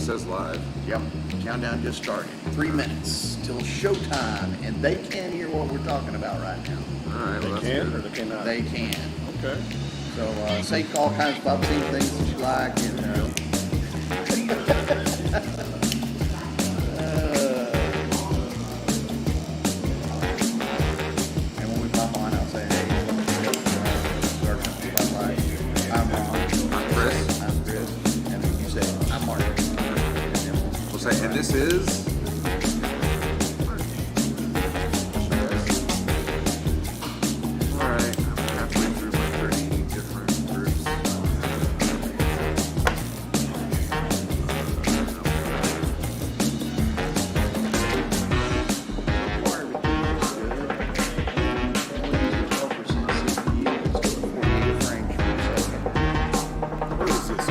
says live. Yep. Countdown just started. 3 minutes till showtime, and they can hear what we're talking about right now. All right, well, that's Can good. or they cannot? They can. Okay. So say all kinds of obscene things that you like, and and when we pop on, I'll say, hey, start something spotlight. I'm Ron. I'm Chris. I'm Chris. And then you say, I'm Mark. And then We'll say, and this is. All right, I'm halfway through my 30 different groups. What is this?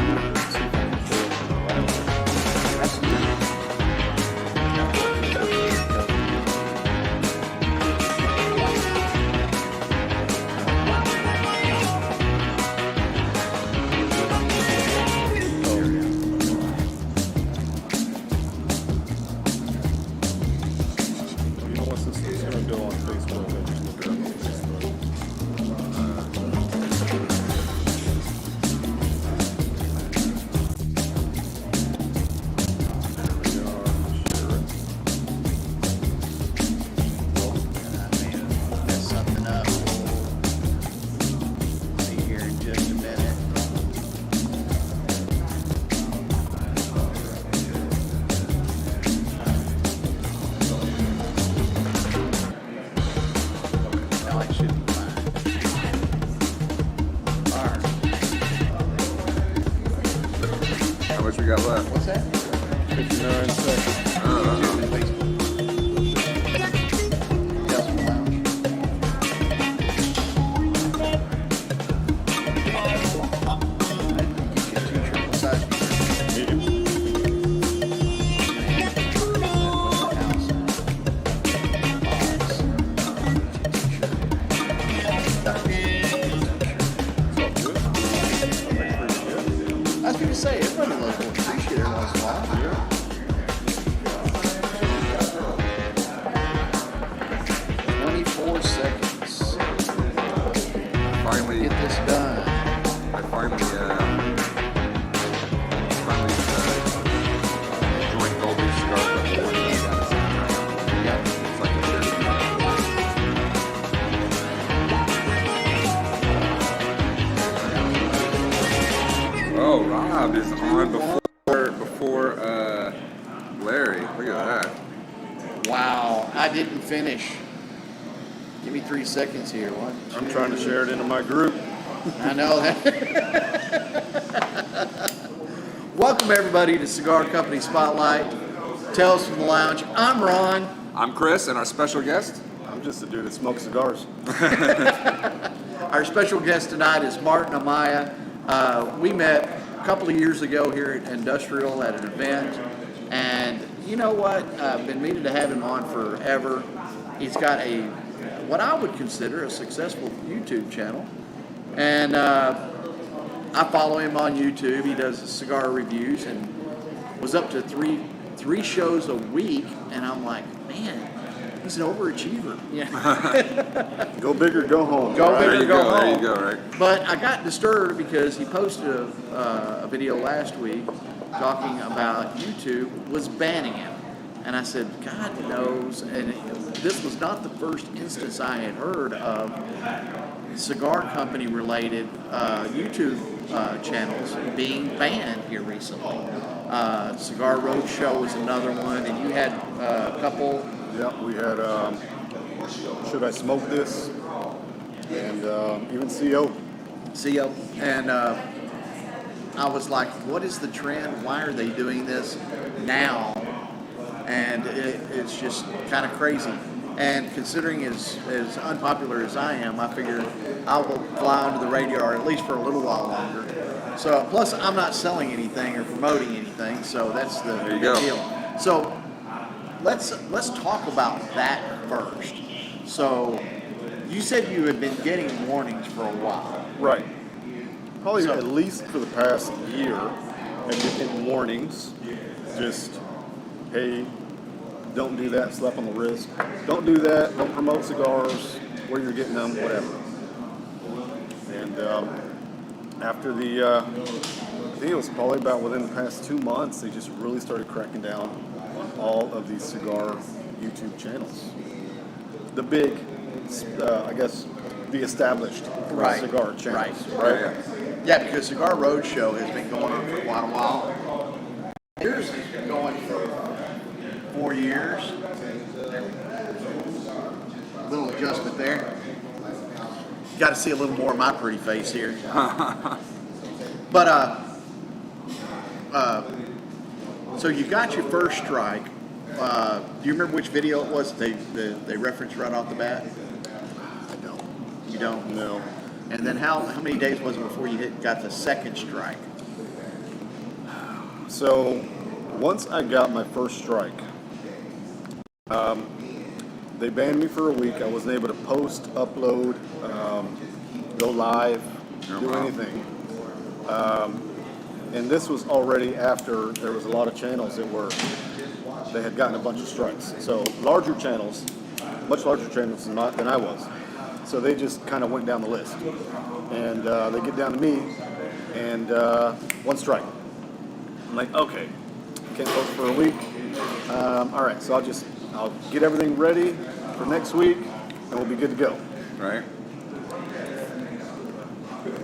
You know what's this is gonna go on Facebook? I just look it up on Facebook. There we are. Share it. Mess something up. See here in just a minute. Now I should be fine. Alright. How much we got left? What's that? 59 seconds. Delson Lounge. Medium. Good. I was going to say, everybody loves to appreciate it once in a while. Yeah. 24 seconds. Finally, Get this done. I finally joined Goldie Cigar Club. The one that I got us in. Yep. It's like a charity. Oh, Rob is on before Larry. Look at that. Wow, I didn't finish. Give me 3 seconds here. One, I'm two. trying to share it into my group. I know that. Welcome everybody to Cigar Company Spotlight. Tales from the Lounge. I'm Ron. I'm Chris, and our special guest. I'm just a dude that smokes cigars. Our special guest tonight is Martin Amaya. We met a couple of years ago here at Industrial at an event, and you know what? I've been meaning to have him on forever. He's got what I would consider a successful YouTube channel, and I follow him on YouTube. He does cigar reviews and was up to three shows a week, and I'm like, man, he's an overachiever. Yeah. Go big or go home. Go right? big. There you go go. There you home. go. Right. But I got disturbed because he posted a video last week talking about YouTube was banning him. And I said, God knows. And this was not the first instance I had heard of cigar company related YouTube channels being banned here recently. Cigar Roadshow was another one, and you had a couple. Yeah, we had Should I Smoke This? And even CO. CO, and I was like, what is the trend? Why are they doing this now? And it's just kind of crazy. And considering as unpopular as I am, I figured I will fly under the radar at least for a little while longer. So, plus I'm not selling anything or promoting anything, so that's the There you big go. deal. So let's talk about that first. So you said you had been getting warnings for a while. Right. Probably So- at least for the past year, I've been getting warnings. just, hey, don't do that, slap on the wrist. Don't do that. Don't promote cigars, where you're getting them, whatever. And after the, I think it was probably about within the past 2 months, they just really started cracking down on all of these cigar YouTube channels. The big, I guess, the established Right. cigar channels, Right. right? Yeah, because Cigar Roadshow has been going on for quite a while. Yours has been going for 4 years. Little adjustment there. Got to see a little more of my pretty face here. But so you got your first strike. Do you remember which video it was they referenced right off the bat? I don't. You don't. No. And then how many days was it before you got the second strike? So once I got my first strike, they banned me for a week. I wasn't able to post, upload, go live, do anything. And this was already after there was a lot of channels they had gotten a bunch of strikes. So larger channels, much larger channels than I was. So they just kind of went down the list. And they get down to me, and 1 strike. I'm like, okay, can't post for a week. All right, so I'll get everything ready for next week, and we'll be good to go. Right.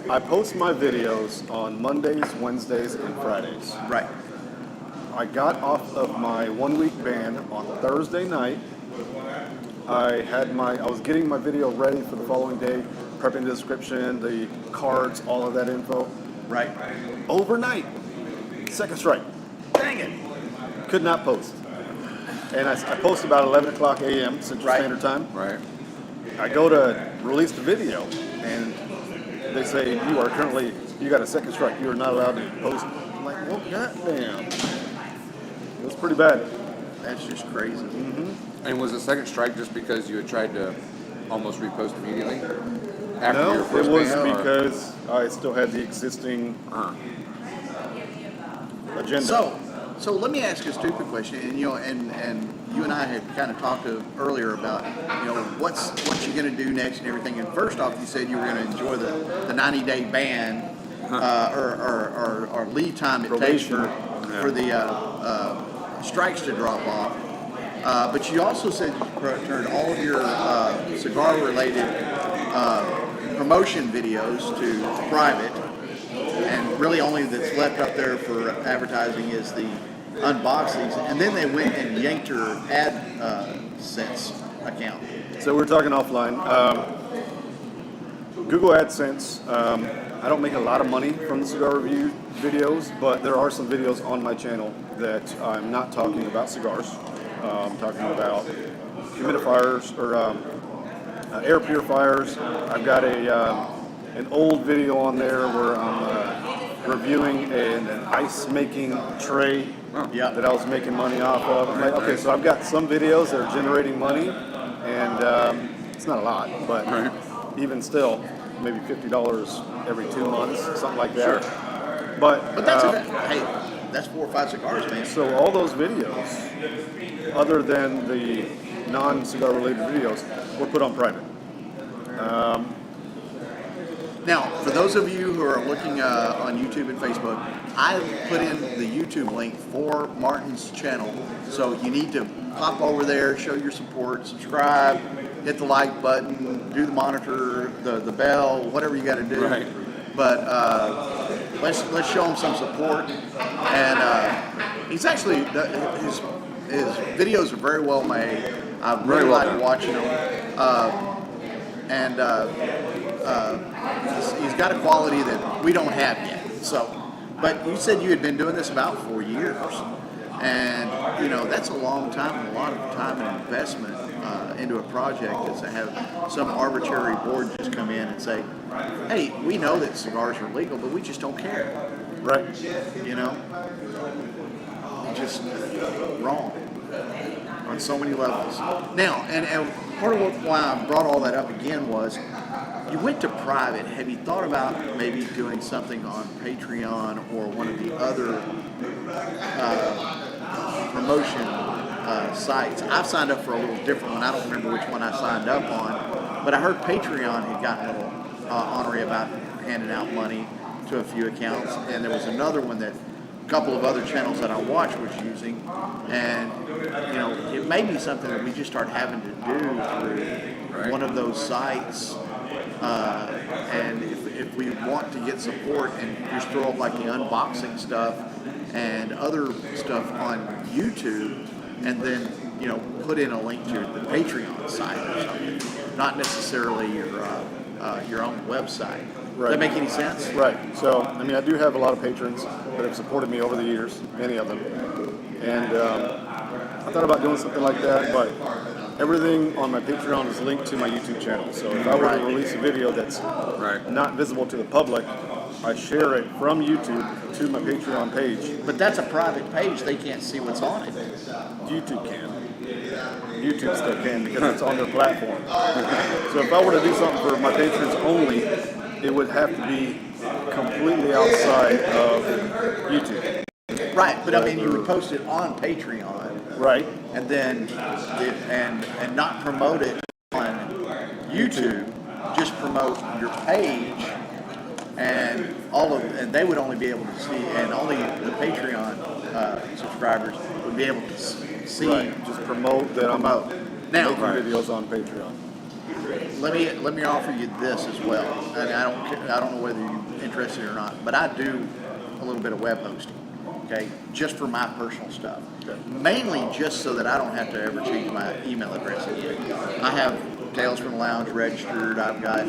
I post my videos on Mondays, Wednesdays, and Fridays. Right. I got off of my 1-week ban on Thursday night. I was getting my video ready for the following day, prepping the description, the cards, all of that info. Right. Overnight, second strike. Dang it. Could not post. And I post about 11 o'clock a.m. Central Right. Standard Time. Right. I go to release the video, and they say, you got a second strike. You are not allowed to post. I'm like, well, goddamn. It was pretty bad. That's just crazy. And was the second strike just because you had tried to almost repost immediately? After No, your first it was ban, or- because I still had the existing agenda. So let me ask you a stupid question, and you and I had kind of talked earlier about what you're going to do next and everything. And first off, you said you were going to enjoy the 90-day ban or lead time it takes for the strikes to drop off. But you also said you turned all of your cigar-related promotion videos to private, and really only that's left up there for advertising is the unboxings. And then they went and yanked your AdSense account. So we're talking offline. Google AdSense. I don't make a lot of money from the cigar review videos, but there are some videos on my channel that I'm not talking about cigars. I'm talking about humidifiers or air purifiers. I've got an old video on there where I'm reviewing an ice making tray that I was making money off of. I'm like, okay, so I've got some videos that are generating money, and it's not a lot, but even still, maybe $50 every 2 months, something like that. Sure. But that's that's 4 or 5 cigars, man. so all those videos, other than the non-cigar related videos, were put on private. Now, for those of you who are looking on YouTube and Facebook, I put in the YouTube link for Martin's channel. So you need to pop over there, show your support, subscribe, hit the like button, do the monitor, the bell, whatever you got to do. Right. But let's show him some support. And he's actually his videos are very well made. I really like watching them. He's got a quality that we don't have yet. So, but you said you had been doing this about 4 years, and that's a long time and a lot of time and investment into a project. Is to have some arbitrary board just come in and say, "Hey, we know that cigars are legal, but we just don't care." Right. Just wrong on so many levels. Now, and part of why I brought all that up again was you went to private. Have you thought about maybe doing something on Patreon or one of the other promotion sites. I've signed up for a little different one. I don't remember which one I signed up on, but I heard Patreon had gotten a little ornery about handing out money to a few accounts, and there was another one that a couple of other channels that I watch was using, and it may be something that we just start having to do through one of those sites. And if we want to get support and just throw up like the unboxing stuff and other stuff on YouTube, and then put in a link to the Patreon site or something, not necessarily your own website. Right. Does that make any sense? Right. So, I mean, I do have a lot of patrons that have supported me over the years, many of them. And I thought about doing something like that, but everything on my Patreon is linked to my YouTube channel. So if I were to release a video that's not visible to the public, I share it from YouTube to my Patreon page. But that's a private page. They can't see what's on it. YouTube can. YouTube still can because it's on their platform. So if I were to do something for my patrons only, it would have to be completely outside of YouTube. Right, but I mean, you would post it on Patreon, Right. and then and not promote it on YouTube. Just promote your page, and and they would only be able to see, and only the Patreon subscribers would be able to see. Right. Just promote that I'm Now, making videos on Patreon. let me offer you this as well. And I don't know whether you're interested or not, but I do a little bit of web hosting. Okay, just for my personal stuff. Okay. Mainly just so that I don't have to ever change my email address again. I have Tales from the Lounge registered. I've got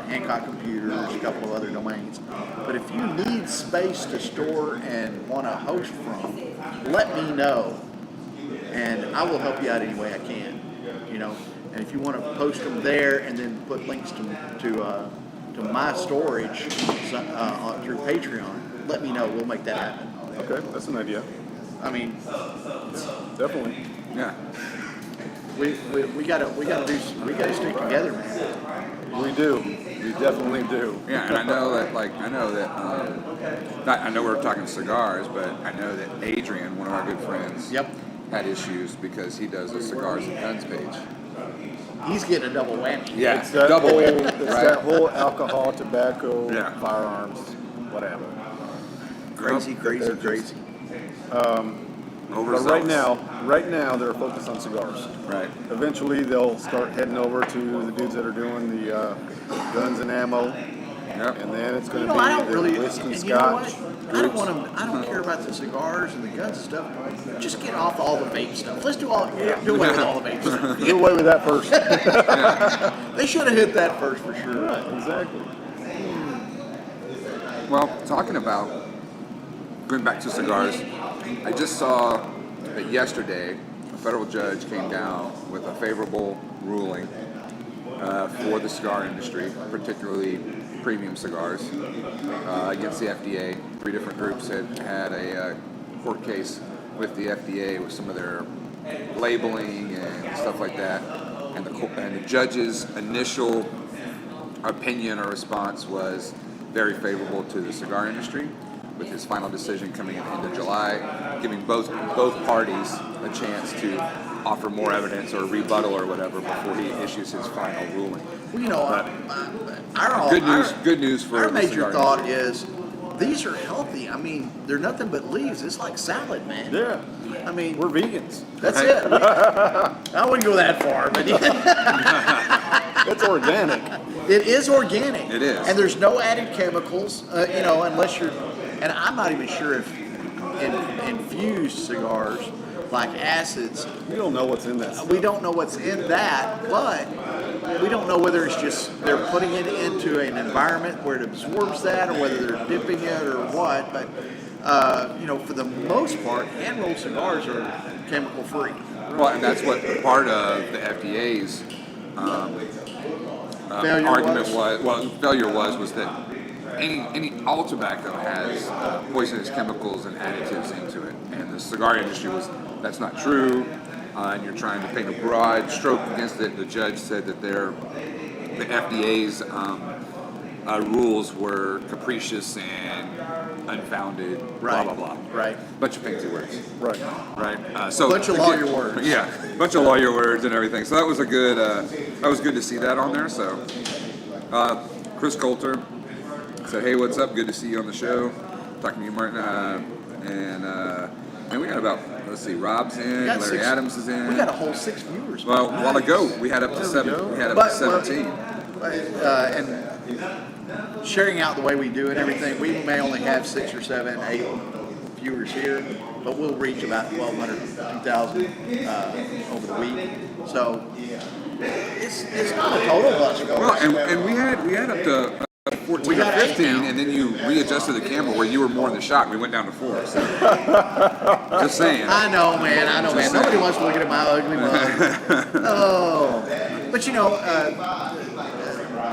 Hancock Computers, a couple of other domains. But if you need space to store and want to host from, let me know, and I will help you out any way I can. And if you want to post them there and then put links to my storage through Patreon, let me know. We'll make that happen. Okay, that's an idea. I mean, Definitely. Yeah. we gotta stick together, man. We do. We definitely do. Yeah, and I know that I know we're talking cigars, but I know that Adrian, one of our good friends, had issues because he does a cigars and guns page. He's getting a double whammy. Yeah, It's that double whole, whammy, it's right? that whole alcohol, tobacco, Yeah. firearms, whatever. Crazy. But right now they're focused on cigars. Right. Eventually they'll start heading over to the dudes that are doing the guns and ammo, Yep. and then it's going to I don't be really. the whiskey And you know scotch. what? I don't want them. I don't care about the cigars and the guns and stuff. Just get off all the vape stuff. Let's do away with all the vape stuff. Do away with that first. They should have hit that first for sure. Exactly. Well, talking about going back to cigars, I just saw that yesterday a federal judge came down with a favorable ruling for the cigar industry, particularly premium cigars, against the FDA. 3 different groups had a court case with the FDA with some of their labeling and stuff like that. And the judge's initial opinion or response was very favorable to the cigar industry, with his final decision coming at the end of July, giving both parties a chance to offer more evidence or rebuttal or whatever before he issues his final ruling. Well, Good news for our the major cigar thought industry. is these are healthy. I mean, they're nothing but leaves. It's like salad, man. Yeah. I mean, We're vegans. that's it. I wouldn't go that far, but It's organic. it is organic. It is. And there's no added chemicals, unless you're, and I'm not even sure if infused cigars, like acids, We don't know what's in that. we don't know what's in that, but we don't know whether it's just they're putting it into an environment where it absorbs that, or whether they're dipping it or what. But for the most part, hand-rolled cigars are chemical-free. Well, and that's what part of the FDA's Failure argument was. Well, failure was that all tobacco has poisonous chemicals and additives into it, and the cigar industry that's not true, and you're trying to paint a broad stroke against it. The judge said that the FDA's rules were capricious and unfounded, Right. blah, blah, blah. Right. Bunch of fancy words. Right. Right. So Bunch of lawyer words. Yeah, bunch of lawyer words and everything. So that was a good. That was good to see that on there. So Chris Coulter said, "Hey, what's up? Good to see you on the show. Talking to you, Martin." And we got about, let's see, Rob's in, We got Larry 6 Adams is in. We got a whole 6 viewers. Well, a while ago we had up to There we 7. go. We had up But, to 17. and sharing out the way we do and everything, we may only have 6 or 7, 8 viewers here, but we'll reach about 1,200, 2,000 over the week. So it's not a total bust for Well, us. and we had up to 14 We or got 8 15, now. and then you readjusted the camera where you were more in the shot. We went down to 4. So. Just saying. I know, man. Just Nobody saying. wants to look at my ugly mug. Oh, but you know,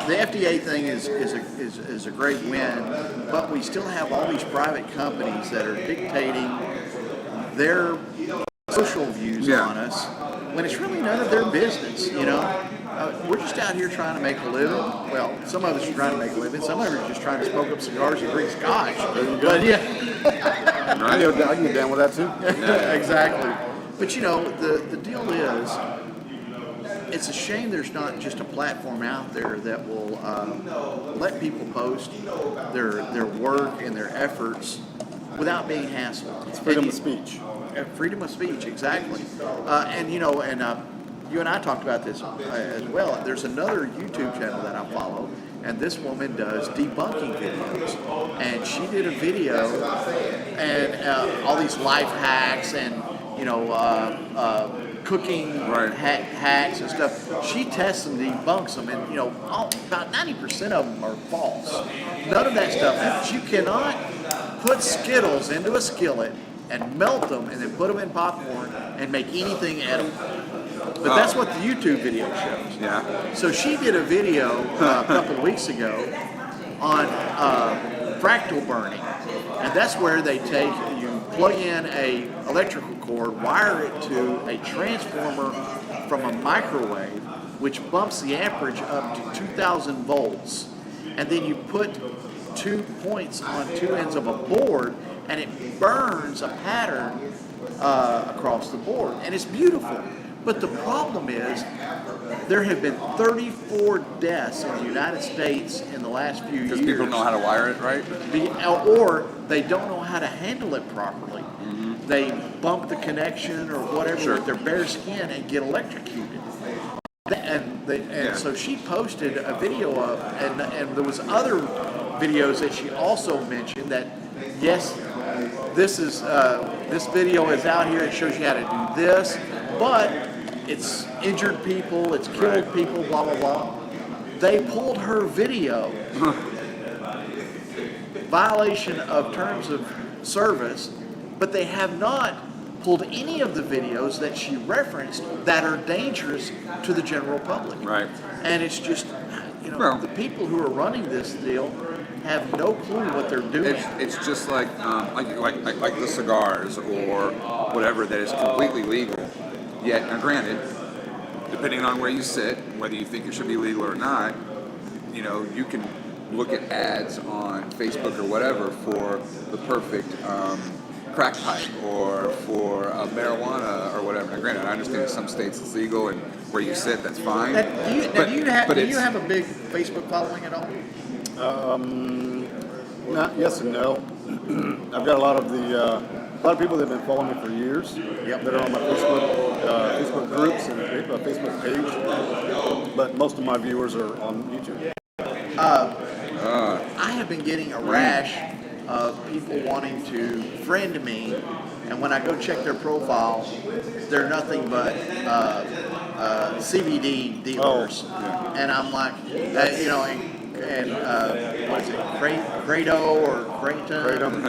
the FDA thing is a great win, but we still have all these private companies that are dictating their social views Yeah. on us when it's really none of their business. You know, we're just out here trying to make a living. Well, some of us are trying to make a living. Some of us are just trying to smoke up cigars and drink scotch. But yeah. I can get down with that too. Exactly. But you know, the deal is, it's a shame there's not just a platform out there that will let people post their work and their efforts without being hassled. It's freedom And of speech. freedom of speech, exactly. And you know, and you and I talked about this as well. There's another YouTube channel that I follow, and this woman does debunking videos. And she did a video, and all these life hacks and you know cooking Right. hacks and stuff. She tests and debunks them, and you know about 90% of them are false. None of that stuff happens. You cannot put Skittles into a skillet and melt them and then put them in popcorn and make anything edible. But that's what the YouTube video shows. Yeah. So she did a video a couple of weeks ago on fractal burning, and that's where they take you plug in a electrical cord, wire it to a transformer from a microwave, which bumps the amperage up to 2,000 volts, and then you put 2 points on 2 ends of a board, and it burns a pattern across the board, and it's beautiful. But the problem is, there have been 34 deaths in the United States in the last few years. Because people don't know how to wire it, right? Or they don't know how to handle it properly. They bump the connection or whatever Sure. with their bare skin and get electrocuted. And so she posted a video of, and there was other videos that she also mentioned that, yes, this video is out here. It shows you how to do this, but it's injured people, it's killed people, blah blah blah. They pulled her video, violation of terms of service, but they have not pulled any of the videos that she referenced that are dangerous to the general public. Right. And it's just, you know, Well- the people who are running this deal have no clue what they're doing. It's just like the cigars or whatever that is completely legal. Yet, now granted, depending on where you sit, whether you think it should be legal or not, you know, you can look at ads on Facebook or whatever for the perfect crack pipe or for marijuana or whatever. Now granted, I understand in some states it's legal and where you sit, that's fine. Do you it's- have a big Facebook following at all? Not yes and no. I've got a lot of people that have been following me for years. Yep. That are on my Facebook groups and Facebook page. But most of my viewers are on YouTube. I have been getting a rash of people wanting to friend me, and when I go check their profile, they're nothing but CBD dealers. And I'm like, you know, and what is it, Credo or Creighton?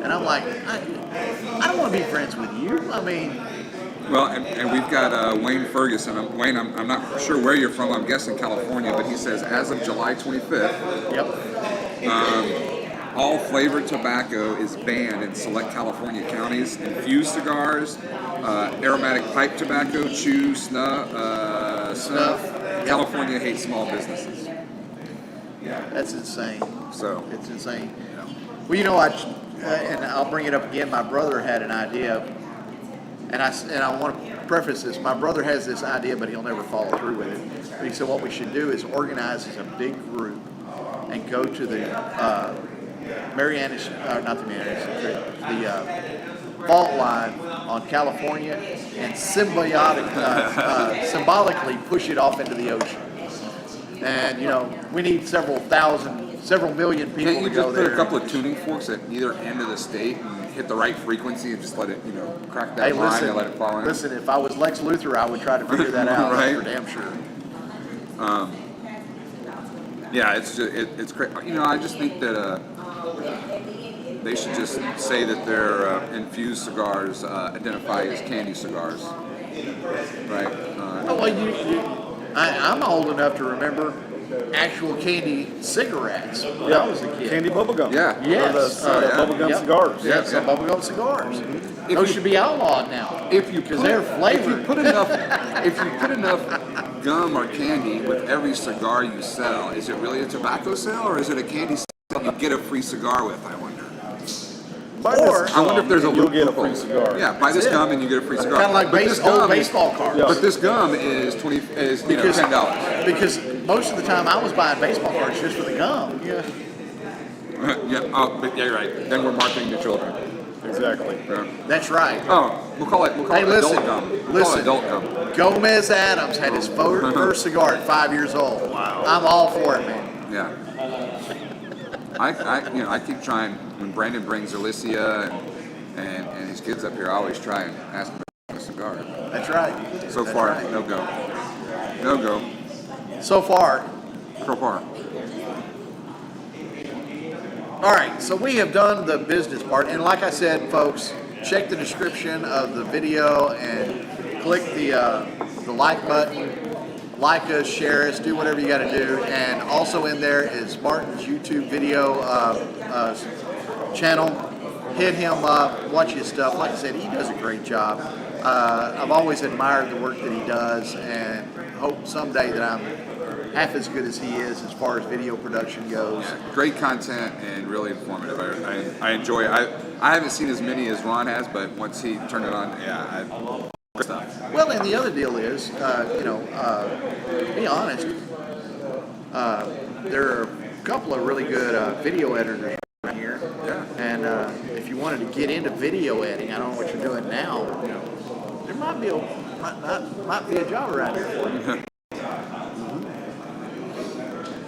And I'm like, I don't want to be friends with you. I mean, Well, and we've got Wayne Ferguson. Wayne, I'm not sure where you're from. I'm guessing California, but he says as of July 25th, yep. all flavored tobacco is banned in select California counties. Infused cigars, aromatic pipe tobacco, chew, snuff. Snuff. California hates small businesses. That's insane. So It's insane. Well, you know, and I'll bring it up again. My brother had an idea, and I want to preface this. My brother has this idea, but he'll never follow through with it. But he said what we should do is organize as a big group and go to the not the Marianas, the fault line on California and symbolically push it off into the ocean. And you know, we need several million people can't you to just go put there. a couple of tuning forks at either end of the state and hit the right frequency and just let it, crack that line and let it fall in? Listen, if I was Lex Luthor, I would try to figure that out Right. for damn sure. Yeah, it's just, it's great. I just think that they should just say that their infused cigars identify as candy cigars, right? Oh, well, I'm old enough to remember actual candy cigarettes when I was a kid. Candy bubblegum. Yeah. Yes. Or the Yeah. bubblegum Yep. cigars. Yeah, some bubblegum cigars. Those should be outlawed now. Because they're flavored. If you put enough gum or candy with every cigar you sell, is it really a tobacco sale or is it a candy sale you get a free cigar with? I wonder. Or I wonder if there's a You'll get a loophole. free cigar. Yeah, buy this That's it. gum and you get a free cigar. kind of like But this old gum is- baseball cards. Yeah. But this gum is Because $10. because most of the time I was buying baseball cards just for the gum. Yeah. Yeah. Oh, but yeah, you're right. Then we're marketing to children. Exactly. Yeah. That's right. Oh, we'll call it Hey, listen, adult gum. We'll call listen. it adult gum. Gomez Adams had his first cigar at 5 years old. Wow. I'm all for it, man. Yeah. I keep trying when Brandon brings Alicia and his kids up here. I always try and ask them for a cigar. That's right. So That's far, right. no go. No go. So far. So far. All right, so we have done the business part, and like I said, folks, check the description of the video and click the like button. Like us, share us, do whatever you got to do. And also in there is Martin's YouTube video channel. Hit him up, watch his stuff. Like I said, he does a great job. I've always admired the work that he does, and hope someday that I'm half as good as he is as far as video production goes. Great content and really informative. I enjoy it. I haven't seen as many as Ron has, but once he turned it on, good stuff. Well, and the other deal is, be honest, there are a couple of really good video editors around here. Yeah. And if you wanted to get into video editing, I don't know what you're doing now. There might be a job around here for you.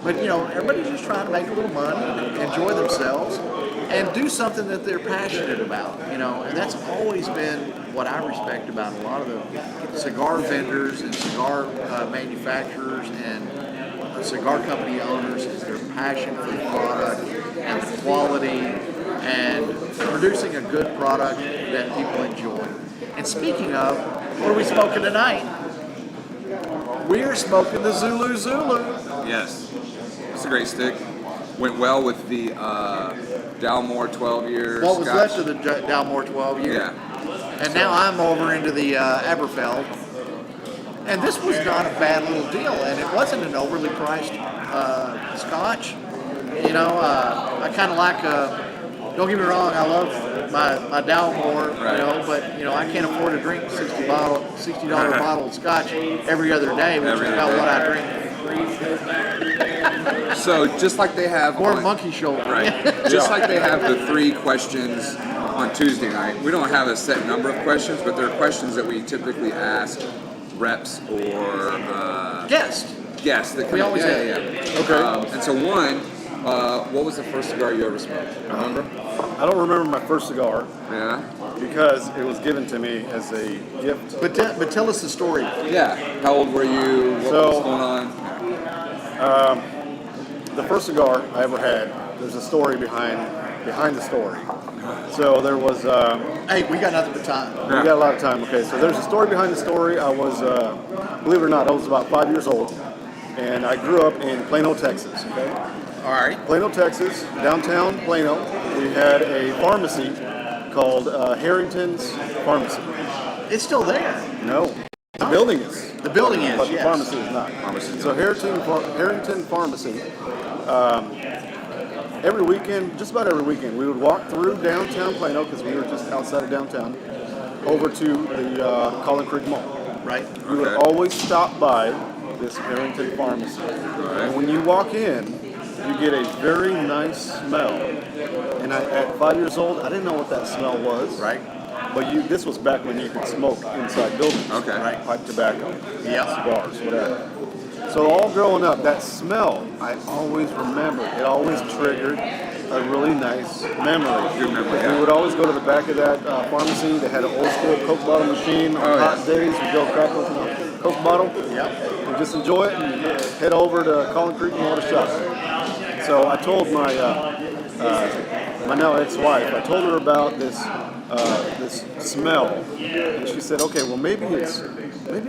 But everybody's just trying to make a little money, enjoy themselves, and do something that they're passionate about. And that's always been what I respect about a lot of the cigar vendors and cigar manufacturers and cigar company owners is their passion for the product and the quality and producing a good product that people enjoy. And speaking of, what are we smoking tonight? We're smoking the Zulu Zulu. Yes. It's a great stick. Went well with the Dalmore 12 years. What was left of the Dalmore 12 year? Yeah. And now I'm over into the Aberfeld. And this was not a bad little deal, and it wasn't an overly priced scotch. I kind of like, don't get me wrong, I love my Dalmore, Right. but, I can't afford to drink $60 bottle of scotch every other day, which Every is other about day. what I drink. So just like they have Or on- monkey shoulder. Right. Just like they have the 3 questions on Tuesday night, we don't have a set number of questions, but there are questions that we typically ask reps or Guest. guests that come We in. always Yeah. have. Okay. And so one, what was the first cigar you ever smoked? Remember? I don't remember my first cigar Yeah. because it was given to me as a gift. But tell us the story. Yeah. How old were you? What So- was going on? The first cigar I ever had, there's a story behind the story. So there was, Hey, we got nothing but time. we got a lot of time. Okay, so there's a story behind the story. I was, believe it or not, I was about 5 years old, and I grew up in Plano, Texas. Okay, All right. Plano, Texas, downtown Plano. We had a pharmacy called Harrington's Pharmacy. It's still there. No, the building is. The building is, But the yes. pharmacy is not. Pharmacy is So not. Harrington Pharmacy every weekend, just about every weekend, we would walk through downtown Plano because we were just outside of downtown, over to the Collin Creek Mall. Right. We would Okay. always stop by this Harrington Pharmacy. And when you walk in, you get a very nice smell. And at 5 years old, I didn't know what that smell was. Right. But this was back when you could smoke inside buildings. Okay. Right. Pipe tobacco, Yep. cigars, whatever. So all growing up, that smell, I always remember. It always triggered a really nice memory. Good memory, We yeah. would always go to the back of that pharmacy. They had an old school Coke bottle machine. On Oh, hot yeah. days, we'd go crack open a Coke bottle. Yep. And just enjoy it and head over to Collin Creek Mall to shop. So I told my now ex-wife, I told her about this smell, and she said, "Okay, well maybe it's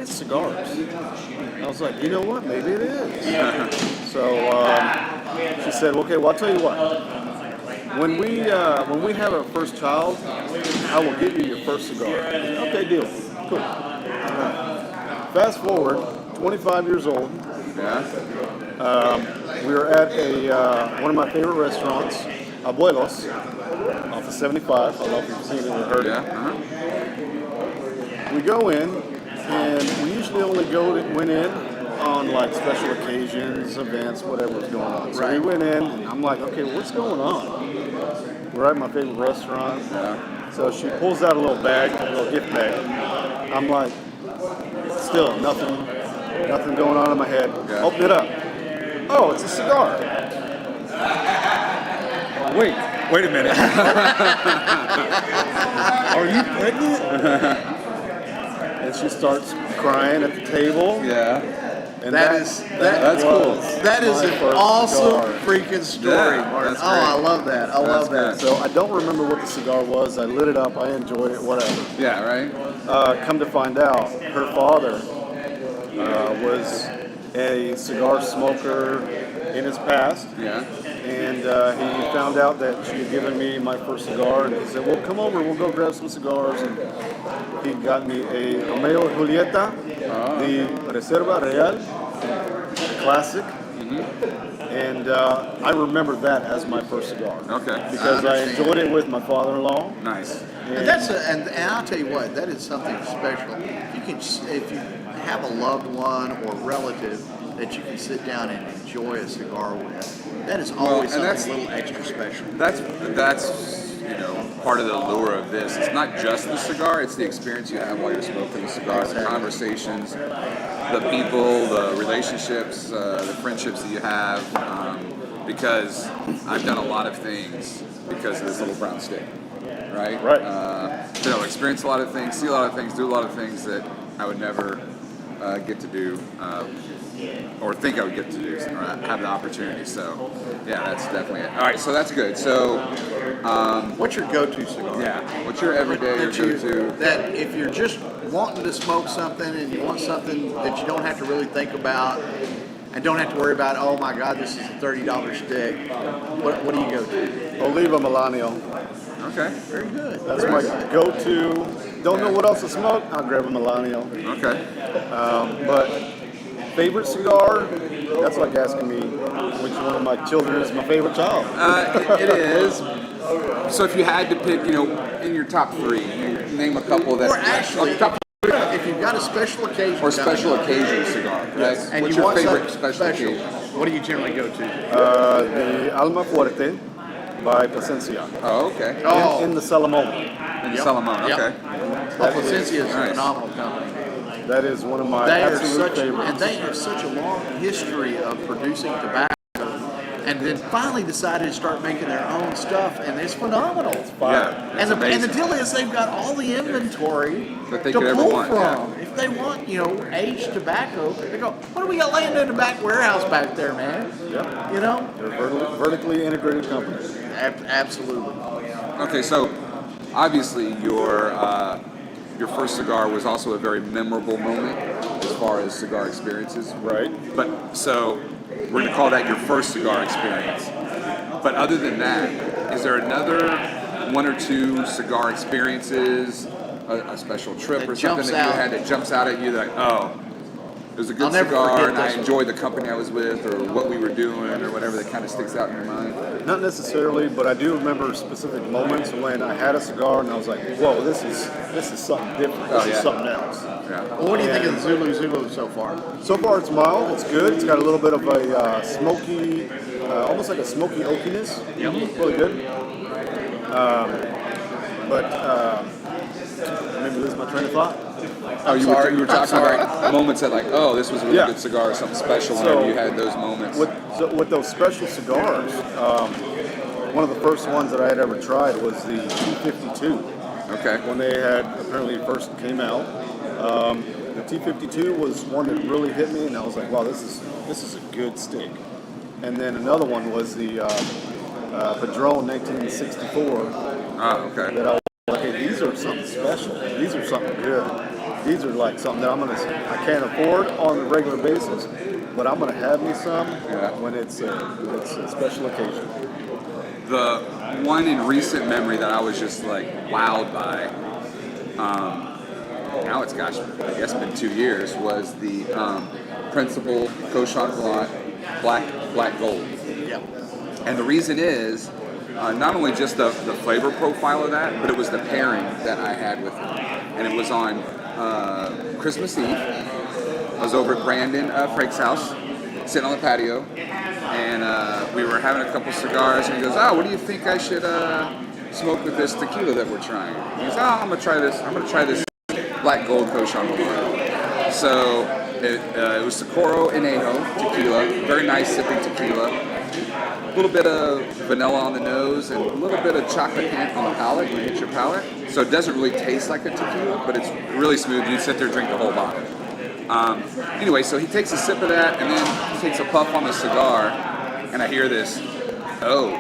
cigars." And I was like, "You know what? Maybe it is." So she said, "Okay, well I'll tell you what. When we have our first child, I will get you your first cigar." Okay, deal. Cool. All right. Fast forward, 25 years old. Yeah. We were at one of my favorite restaurants, Abuelos, off of 75. I don't know if you've seen it or heard Yeah. it. Uh-huh. We go in, and we usually only went in on like special occasions, events, whatever was going on. So we went in, and I'm like, okay, what's going on? We're at my favorite restaurant. So she pulls out a little bag, a little gift bag. I'm like, still nothing going on in my head. Yeah. Open it up. Oh, it's a cigar. Wait a minute. Are you pregnant? And she starts crying at the table. Yeah. And That's That's cool. That is my an first awesome cigar. freaking story, Yeah, Martin. that's Oh, I great. love that. I love that. good. So I don't remember what the cigar was. I lit it up. I enjoyed it. Whatever. Yeah, right? Come to find out, her father was a cigar smoker in his past. Yeah. And he found out that she had given me my first cigar, and he said, "Well, come over. We'll go grab some cigars." And he got me a Romeo y Julieta, the Reserva Real, classic. And I remember that as my first cigar. Okay. Because I enjoyed it with my father-in-law. Nice. And and I'll tell you what, that is something special. If you have a loved one or relative that you can sit down and enjoy a cigar with, that is always and something a little extra special. That's part of the allure of this. It's not just the cigar; it's the experience you have while you're smoking the cigar, the conversations, the people, the relationships, the friendships that you have. Because I've done a lot of things because of this little brown stick, right? Right. Experience a lot of things, see a lot of things, do a lot of things that I would never get to do. Or think I would get to do, or have the opportunity. So, yeah, that's definitely it. All right, so that's good. So, What's your go-to cigar? yeah, what's your everyday, your go-to? That if you're just wanting to smoke something and you want something that you don't have to really think about and don't have to worry about, oh my God, this is a $30 stick. What do you go to? Oliva Milanio. Okay, Very good. That's Very my good. go-to. Don't know what else to smoke? I'll grab a Milanio. okay. But favorite cigar? That's like asking me which one of my children is my favorite child. It is. So if you had to pick, in your top three, you name a couple that. Or actually, top if you've got a special occasion or coming special up, occasion cigar. Yes. and What's you your want favorite something special occasion? what do you generally go to? The Alma Fuerte by Plasencia. Oh, okay. Oh. In the Salamone. In Yep. Salamone, Yep. okay. Plasencia is a Nice. phenomenal company. That is one of my They are absolute favorites. and they have such a long history of producing tobacco, and then finally decided to start making their own stuff, and it's phenomenal. Yeah. And the amazing. deal is they've got all the inventory That they to could ever pull want, from. yeah. If they want, aged tobacco, they go, what do we got laying in the back warehouse back there, man? Yep. They're They're vertically integrated companies. absolutely. Okay, so obviously your first cigar was also a very memorable moment as far as cigar experiences. Right. But so we're going to call that your first cigar experience. But other than that, is there another one or two cigar experiences, a special trip That or something jumps that you out. had that jumps out at you that, oh, It was a I'll good never cigar, forget and I this one. enjoyed the company I was with, or what we were doing, or whatever that kind of sticks out in your mind. Not necessarily, but I do remember specific moments when I had a cigar and I was like, "Whoa, this is something different. This Oh, yeah. is something else." Yeah. Well, what do you think of the Zulu so far? So far, it's mild. It's good. It's got a little bit of a smoky, almost like a smoky oakiness. Really good. But maybe lose my train of thought. Oh, you sorry. were I'm talking sorry. about moments that like, oh, this was a really Yeah. good cigar, or something special. So, Whenever you had those moments. With those special cigars, one of the first ones that I had ever tried was the T52. Okay. When they had apparently first came out, the T52 was one that really hit me, and I was like, wow, this is a good stick. And then another one was the Padron 1964. Oh, okay. That I was like, hey, these are something special. These are something good. These are like something that I can't afford on a regular basis, but I'm gonna have me some when it's a special occasion. The one in recent memory that I was just like wowed by, now it's gosh, I guess been 2 years, was the Principal Cochon Blanc Black Gold. Yeah. And the reason is not only just the flavor profile of that, but it was the pairing that I had with it. And it was on Christmas Eve. I was over at Brandon Frake's house, sitting on the patio, and we were having a couple cigars. And he goes, "Oh, what do you think I should smoke with this tequila that we're trying?" He goes, "Oh, I'm gonna try this. I'm gonna try this Black Gold Cochon Blanc." So it was Socorro Anejo tequila, very nice sipping tequila. A little bit of vanilla on the nose and a little bit of chocolate hint on the palate when you hit your palate. So it doesn't really taste like a tequila, but it's really smooth. You sit there and drink the whole bottle. Anyway, so he takes a sip of that and then takes a puff on the cigar, and I hear this, oh.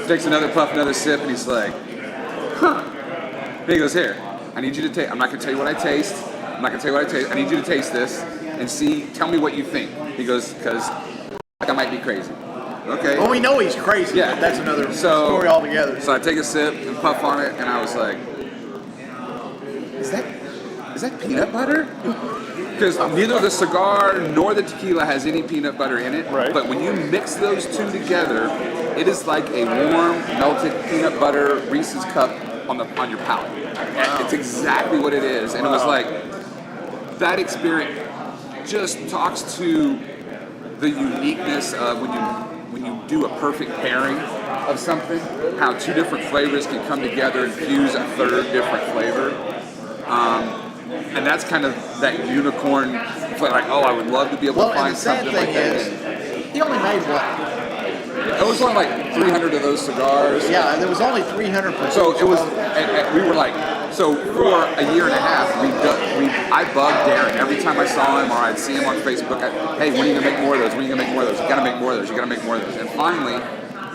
Takes another puff, another sip, and he's like, huh. Then he goes, here, I need you to taste, I'm not going to tell you what I taste. I'm not going to tell you what I taste. I need you to taste this and tell me what you think. He goes, because I might be crazy. Okay. Well, we know he's crazy, Yeah. but that's another story altogether. So I take a sip and puff on it, and I was like, is that peanut butter? Because neither the cigar nor the tequila has any peanut butter in it. Right. But when you mix those two together, it is like a warm, melted peanut butter Reese's cup on your palate. It's exactly what it is. And it was like, that experience just talks to the uniqueness of when you do a perfect pairing of something, how two different flavors can come together and fuse a third different flavor. And that's kind of that unicorn flavor, like, oh, I would love to be able Well, to and find the sad something thing like is, that. he only made what? It was only like 300 of those cigars. Yeah, there was only 300 per So it was, and we were like, so for a year and a half, I bugged Darren every time I saw him or I'd see him on Facebook. Hey, when are you gonna make more of those? When are you gonna make more of those? You gotta make more of those. You gotta make more of those. And finally,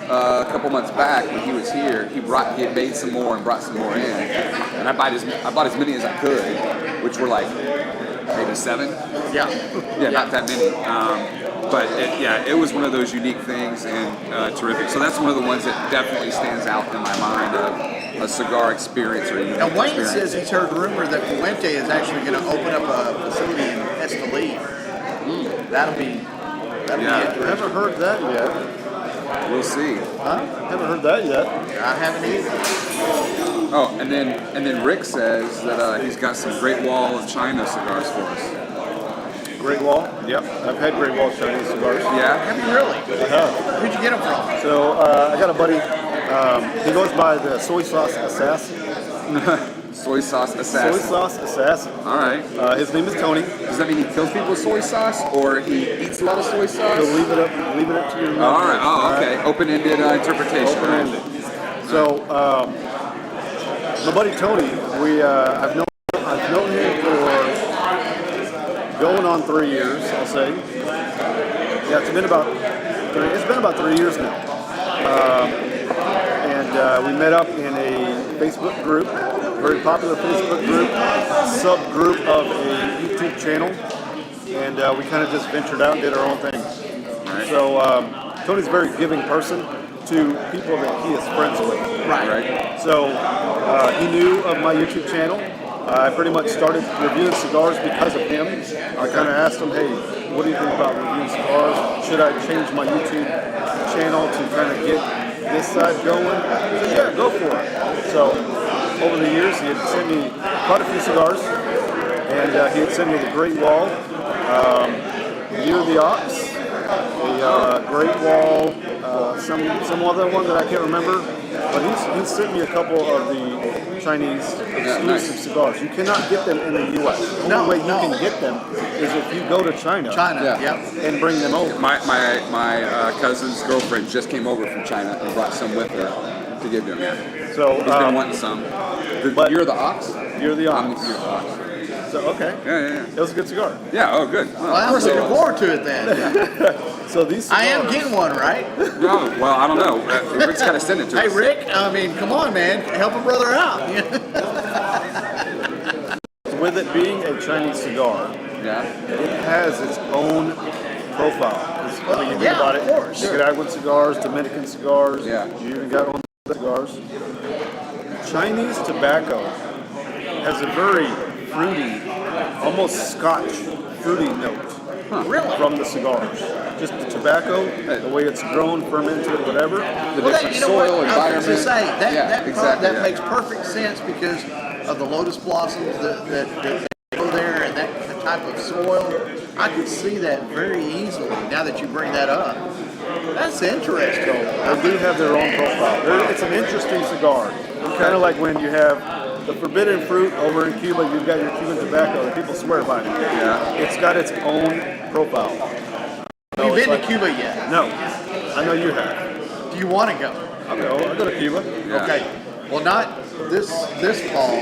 a couple months back when he was here, he had made some more and brought some more in, and I bought as many as I could, which were like maybe 7. Yeah. Yeah, not that many. But it was one of those unique things and terrific. So that's one of the ones that definitely stands out in my mind of a cigar experience or a unique Now, Wayne experience. says he's heard rumor that Fuente is actually going to open up a facility in Esteli. That'll be I interesting. haven't heard that yet. We'll see. Haven't heard that yet. I haven't either. Oh, and then Rick says that he's got some Great Wall of China cigars for us. Great Wall. Yep, I've had Great Wall Chinese cigars. Yeah. Have you really? I have. Where'd you get them from? So I got a buddy. He goes by the Soy Sauce Assassin. Soy sauce Soy assassin. Sauce Assassin. All right. His name is Tony. Does that mean he kills people with soy sauce, or he eats a lot of soy sauce? So leave it up to your. All right. Oh, okay. Open-ended interpretation. Open-ended. So my buddy Tony, I've known him for going on 3 years, I'll say. Yeah, it's been about 3 years now. And we met up in a Facebook group, very popular Facebook group, subgroup of a YouTube channel, and we kind of just ventured out and did our own thing. Right. So Tony's a very giving person to people that he is friends with. Right. So he knew of my YouTube channel. I pretty much started reviewing cigars because of him. I kind of asked him, hey, what do you think about reviewing cigars? Should I change my YouTube channel to kind of get this side going? He said, yeah, go for it. So over the years, he had sent me quite a few cigars, and he had sent me the Great Wall, Year of the Ox, the Great Wall, some other one that I can't remember, but he's sent me a couple of the Chinese exclusive cigars. You cannot get them in the U.S. The only way you can get them is if you go to China. Yeah. Yep. And bring them over. My cousin's girlfriend just came over from China and brought some with her to give to him. Yeah. So He's been wanting some. but- You're the Ox? Year of the I'm Ox. You're the Ox. So okay, Yeah. it was a good cigar. Yeah, oh, good. Well, I'm looking forward to it then. So these cigars, I am getting one, right? No, well, I don't know. Rick's got to send it to Hey, us. Rick, I mean, come on, man. Help a brother out. with it being a Chinese cigar, Yeah. it has its own profile. 'Cause, I mean, you think Yeah, about of it. course. Nicaraguan cigars, Dominican cigars. Yeah. You even got on cigars. Chinese tobacco has a very fruity, almost Scotch fruity note Really? from the cigars. Just the tobacco, the way it's grown, fermented, whatever. The Well, different you know soil, what? I was environment. going to say, that, yeah, that, exactly. that yeah. makes perfect sense because of the lotus blossoms that go there and that type of soil. I could see that very easily now that you bring that up. That's interesting. They do have their own profile. It's an interesting cigar. Kind of like when you have the forbidden fruit over in Cuba, you've got your Cuban tobacco that people swear by. Yeah. It's got its own profile. Have you it's been like- to Cuba yet? No, I know you have. Do you want to go? I'll go to Cuba. Yeah. Okay. Well, not this fall,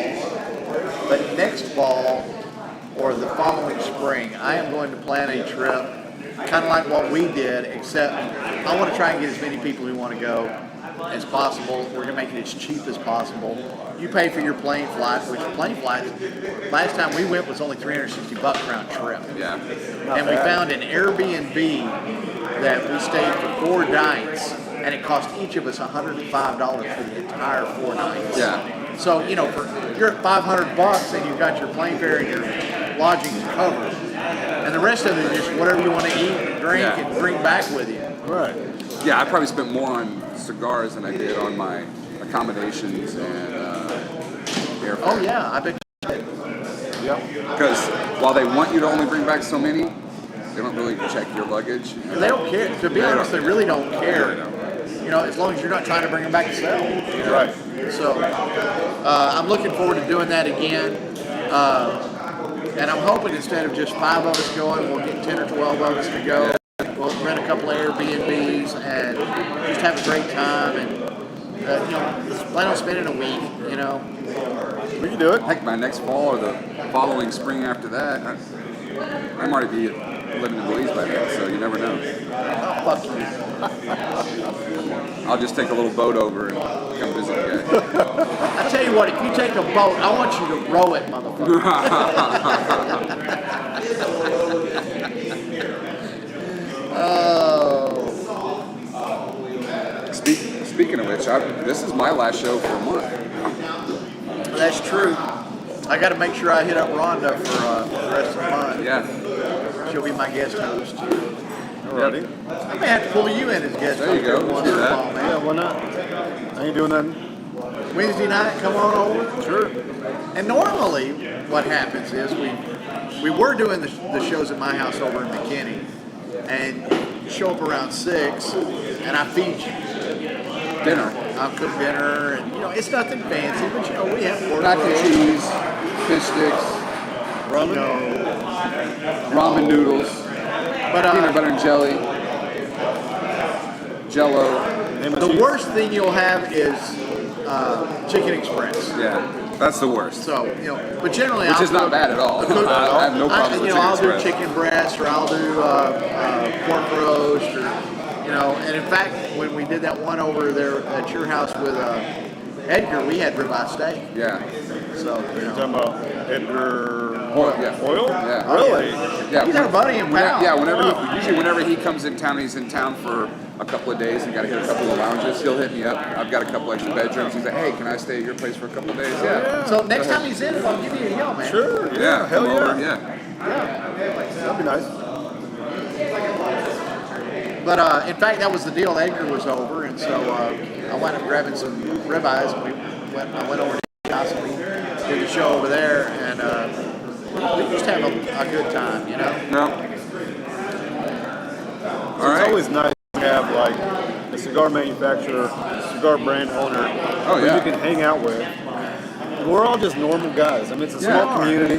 but next fall or the following spring, I am going to plan a trip, kind of like what we did, except I want to try and get as many people who want to go as possible. We're going to make it as cheap as possible. You pay for your plane flight, which plane flights, last time we went was only $360 round trip. Yeah. And we found an Airbnb that we stayed for 4 nights, and it cost each of us $105 for the entire 4 nights. Yeah. So, you know, you're at $500 and you've got your plane fare and your lodgings covered. And the rest of it is just whatever you want to eat and drink Yeah. and bring back with you. Right. Yeah, I probably spent more on cigars than I did on my accommodations and airfare. Oh, yeah, I bet. Yep. Because while they want you to only bring back so many, they don't really check your luggage. They don't care. To be They honest, don't. they really don't They care. really don't. You know, as long as you're not trying to bring them back to sell. Right. So I'm looking forward to doing that again. And I'm hoping instead of just 5 of us going, we'll get 10 or 12 of us to go. We'll rent a couple of Airbnbs and just have a great time. And, you know, plan on spending a week, you know. We can do it. Heck, by next fall or the following spring after that, I might be living in Belize by then, so you never know. Oh, fuck you. I'll just take a little boat over and come visit you guys. I tell you what, if you take a boat, I want you to row it, motherfucker. Oh. Speaking of which, this is my last show for a month. That's true. I got to make sure I hit up Rhonda for the rest of the month. Yeah. She'll be my guest host. Alrighty. I may have to pull you in as guest There you host go. every once Do in a that. while, man. Yeah, why not? I ain't doing nothing. Wednesday night, come on over. Sure. And normally, what happens is we were doing the shows at my house over in McKinney, and you show up around 6, and I feed you. Dinner. I'll cook dinner, and you know it's nothing fancy, but you know we have pork Mac and roast, cheese, fish sticks, you know, ramen noodles, but peanut butter and jelly, Jello. Name of the cheese. worst thing you'll have is Chicken Express. Yeah, that's the worst. So you know, but generally, Which I'll is not cook- bad at all. I'll cook- I have no problems with you know, I'll Chicken do Express. chicken breast, or I'll do pork roast, or you know. And in fact, when we did that one over there at your house with Edgar, we had ribeye steak. Yeah. So you You're know, talking about Edgar. Hoyle, yeah. Hoyle? Yeah. Really? Yeah. He's our buddy in town. Yeah, usually whenever he comes in town, he's in town for a couple of days and got to hit a couple of lounges. He'll hit me up. I've got a couple extra bedrooms. He's like, hey, can I stay at your place for a couple of days? Yeah. So next time he's in, I'll give you a yell, man. Sure. Yeah. Yeah. Hell come yeah. over, yeah. That'd be nice. But in fact, that was the deal. Edgar was over, and so I wound up grabbing some ribeyes. And I went over to Johnson. We did the show over there, and we just have a good time, you know. No. All It's right. always nice to have like a cigar manufacturer, a cigar brand owner Oh, who yeah. you can hang out with. We're all just normal guys. I mean, it's a small Yeah. community.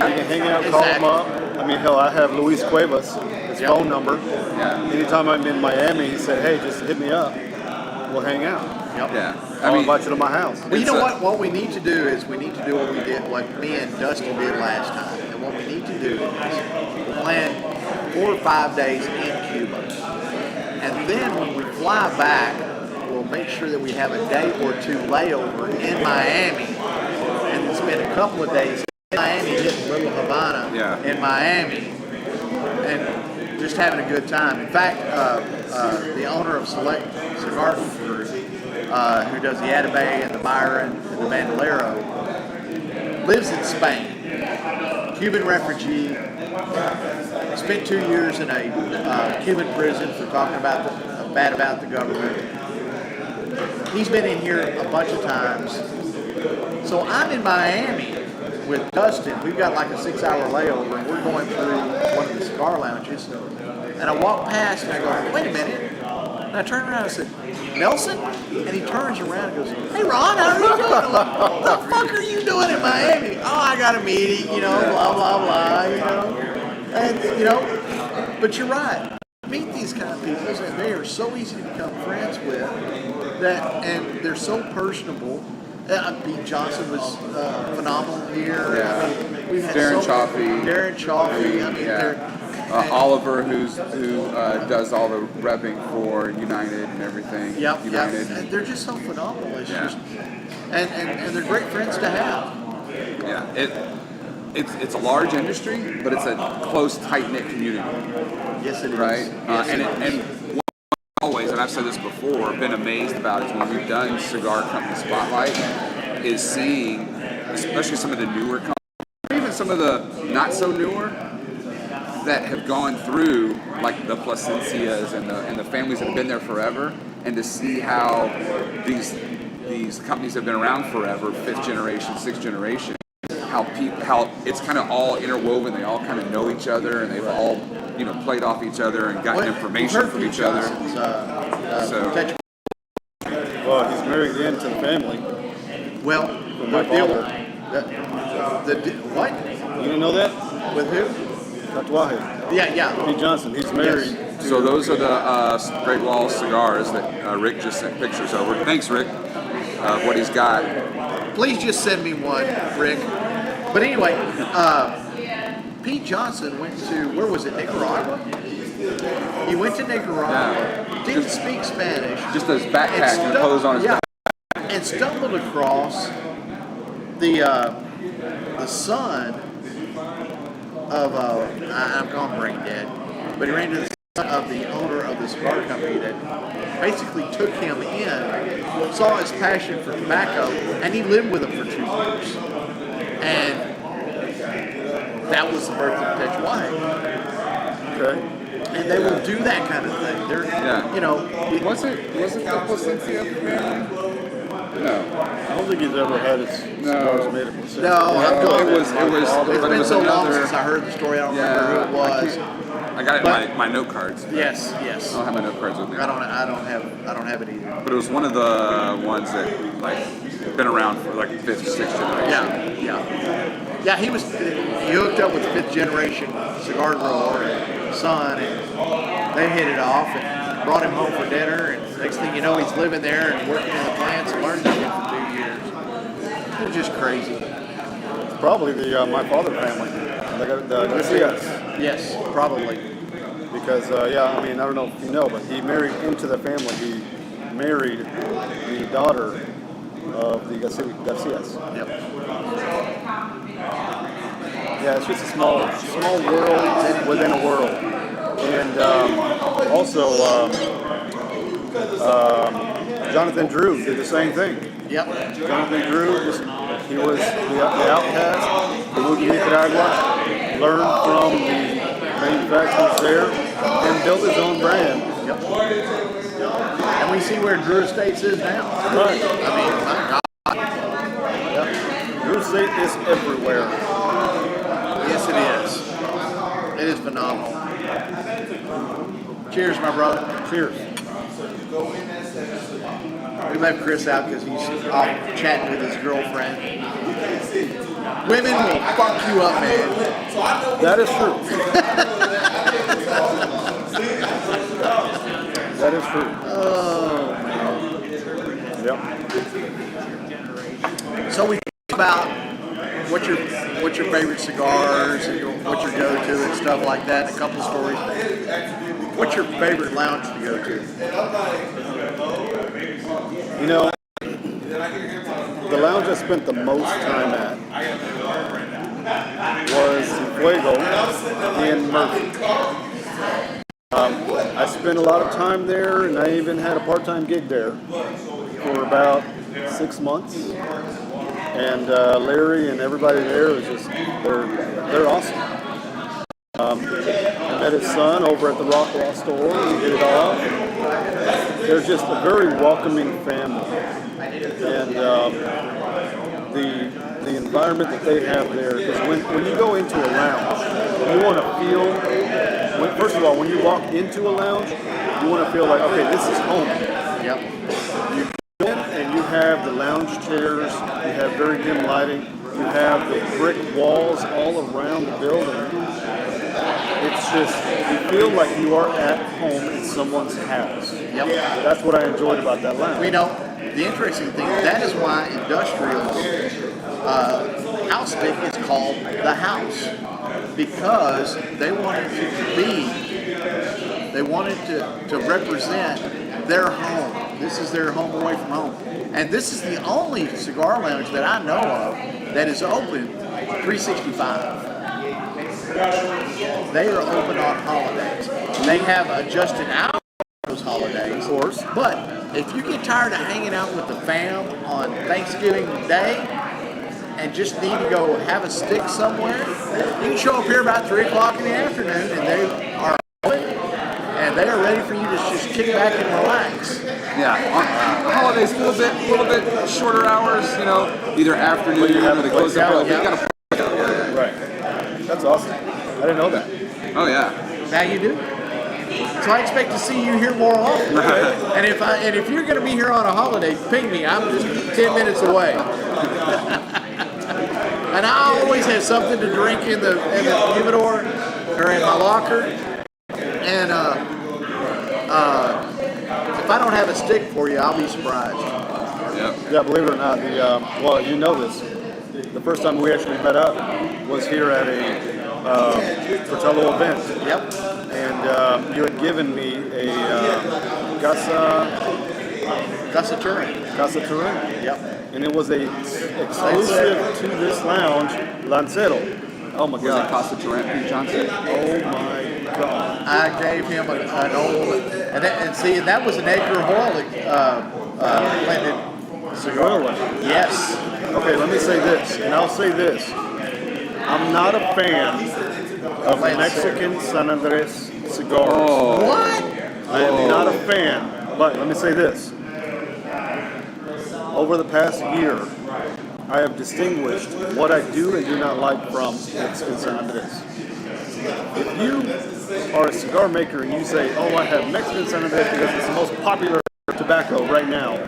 You can hang out, call them up. I mean, hell, I have Luis Cuevas, his Yep. phone number. Yeah. Anytime I'm in Miami, he said, hey, just hit me up. We'll hang out. Yep. Yeah. I'll invite you to my house. Well, you It's know a- what? What we need to do is we need to do what we did, what me and Dustin did last time. And what we need to do is plan 4 or 5 days in Cuba. And then when we fly back, we'll make sure that we have a day or two layover in Miami, and then spend a couple of days in Miami, hitting Little Havana Yeah. in Miami, and just having a good time. In fact, the owner of Select Cigar Group, who does the Atabey and the Byron and the Bandolero, lives in Spain. Cuban refugee, spent 2 years in a Cuban prison for talking bad about the government. He's been in here a bunch of times. So I'm in Miami with Dustin. We've got like a 6-hour layover, and we're going through one of the cigar lounges. And I walk past and I go, wait a minute. And I turn around and I said, Nelson? And he turns around and goes, hey Ron, how are you doing? I'm like, what the fuck are you doing in Miami? Oh, I got a meeting, you know, blah, blah, blah, you know. And, you know, but you're right. Meet these kind of people, and they are so easy to become friends with, and they're so personable. Pete Johnson was phenomenal here. Yeah. I mean, we've had Darren so Chaffee. Darren Chaffee. I mean, Yeah. they're Oliver, who does all the repping for United and everything. Yep, United. and they're just so phenomenal. It's Yeah. just, and they're great friends to have. Yeah. It's a large industry, but it's a close, tight knit community, Yes, it is. right? Yes, And it is. what I've always, and I've said this before, been amazed about is when we've done Cigar Company Spotlight, is seeing, especially some of the newer companies, even some of the not so newer, that have gone through like the Plasencias and the families that have been there forever, and to see how these companies have been around forever, 5th generation, 6th generation, how it's kind of all interwoven. They all kind of know each other, and they've all played off each other and gotten Well, information we've from heard each Pete other. Johnson's, So- Touch- Well, he's married into the family. well, my the deal. father. What? You didn't know that? With who? Tatuaje. Yeah. Pete Johnson. He's married. So those are the Great Wall cigars that Rick just sent pictures over. Thanks, Rick. What he's got. Please just send me one, Rick. But anyway, Pete Johnson went to, where was it, Nicaragua? He went to Nicaragua, didn't speak Spanish, Just his backpack and clothes on his back. and stumbled across the son of, I'm calling him brain dead, but he ran into the son of the owner of the cigar company that basically took him in, saw his passion for tobacco, and he lived with him for 2 years. And that was the birth of Tatuaje. Okay. And they will do that kind of thing. They're, Was it the Placencia family? No. I don't think he's ever had his cigars made of Placencia. No, I'm going. It was, It's but it been was so long another. since I heard the story. I don't remember who it was. I got it in But- my note cards. Yes. I don't have my note cards with me. I don't have it either. But it was one of the ones that like been around for like 5th, 6th generation. Yeah. He hooked up with the 5th generation cigar grower and son, and they hit it off and brought him home for dinner. And next thing you know, he's living there and working in the plants and learned from him for 2 years. It was just crazy. It's probably the my father family, the Garcias. Yes, probably. Because I mean, I don't know if you know, but he married into the family. He married the daughter of the Garcias. Yep. Yeah, Yeah, it's just a small world within a world. And also, Jonathan Drew did the same thing. Yep. Jonathan Drew, he was the outcast, he moved to Nicaragua, learned from the manufacturers there, and built his own brand. Yep. And we see where Drew Estates is now. Right. I mean, my God. Yep. Drew Estate is everywhere. Yes, it is. It is phenomenal. Cheers, my brother. Cheers. We left Chris out because he's off chatting with his girlfriend. Women will fuck you up, man. That is true. That is true. Oh. Yep. So we talked about what's your favorite cigars and what your go-to and stuff like that. And a couple of stories. What's your favorite lounge to go to? You know, the lounge I spent the most time at was Fuego in Murphy. I spent a lot of time there, and I even had a part-time gig there for about 6 months. And Larry and everybody there is they're awesome. I met his son over at the Rockwell store. We hit it off. They're just a very welcoming family, and the environment that they have there. Because when you go into a lounge, you want to feel. First of all, when you walk into a lounge, you want to feel like, okay, this is home. Yep. You go in and you have the lounge chairs. You have very dim lighting. You have the brick walls all around the building. It's just, you feel like you are at home in someone's house. Yep. That's what I enjoyed about that lounge. You know, the interesting thing, that is why Industrial's house stick is called the house. Because they wanted to represent their home. This is their home away from home. And this is the only cigar lounge that I know of that is open 365. They are open on holidays. They have adjusted hours for those holidays. Of course. But if you get tired of hanging out with the fam on Thanksgiving Day and just need to go have a stick somewhere, you can show up here about 3 o'clock in the afternoon and they are open and they are ready for you to just kick back and relax. Yeah, on holidays a little bit shorter hours. You know, either afternoon But you have or they to close play up. out, You yeah. got to play out. Yeah. Right. That's awesome. I didn't know that. Oh yeah. Now you do. So I expect to see you here more often. And if you're going to be here on a holiday, ping me. I'm just 10 minutes away. And I always have something to drink in the humidor or in my locker. And if I don't have a stick for you, I'll be surprised. Yep. Yeah, believe it or not, well, you know this. The first time we actually met up was here at a Portello event. Yep. And you had given me a Casa Turin. Casa Turin. Yep. And it was a exclusive to this lounge, Lancero. Oh my Was it God. Casa Turrent, Pete Johnson? Oh my God. I gave him an old, and that was an Acreaholic blended cigar. Really? Yes. Okay, let me say this, and I'll say this. I'm not a fan of Mexican San Andres cigars. Oh. What? I am not a fan, but let me say this. Over the past year, I have distinguished what I do and do not like from Mexican San Andres. If you are a cigar maker and you say, oh, I have Mexican San Andres because it's the most popular tobacco right now,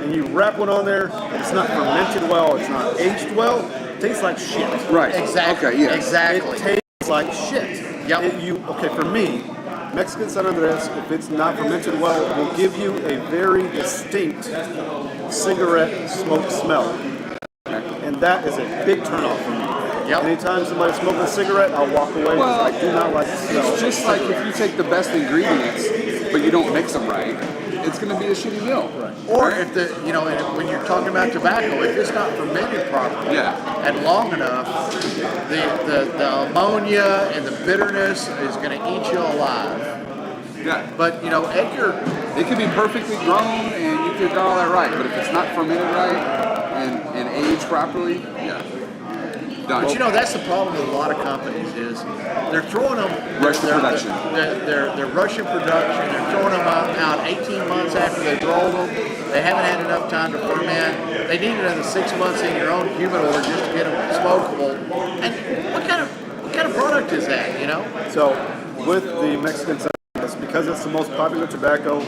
and you wrap one on there, it's not fermented well, it's not aged well, it tastes like shit. Right. Exactly. Okay. Yeah. Exactly. It tastes like shit. Yep. Okay, for me, Mexican San Andres, if it's not fermented well, will give you a very distinct cigarette smoke smell. And that is a big turnoff for me. Yep. Anytime somebody's smoking a cigarette, I'll walk away because I do not like the smell. It's just like if you take the best ingredients, but you don't mix them right, it's going to be a shitty meal. Or if when you're talking about tobacco, if it's not fermented properly and long enough, the ammonia and the bitterness is going to eat you alive. Yeah. But Edgar, It could be perfectly grown and you could do all that right, but if it's not fermented right and aged properly, done. but that's the problem with a lot of companies is they're throwing them Rushing production. They're rushing production. They're throwing them out 18 months after they've rolled them. They haven't had enough time to ferment. They need another 6 months in your own humidor just to get them smokable. And what kind of product is that? So with the Mexican Sans, because it's the most popular tobacco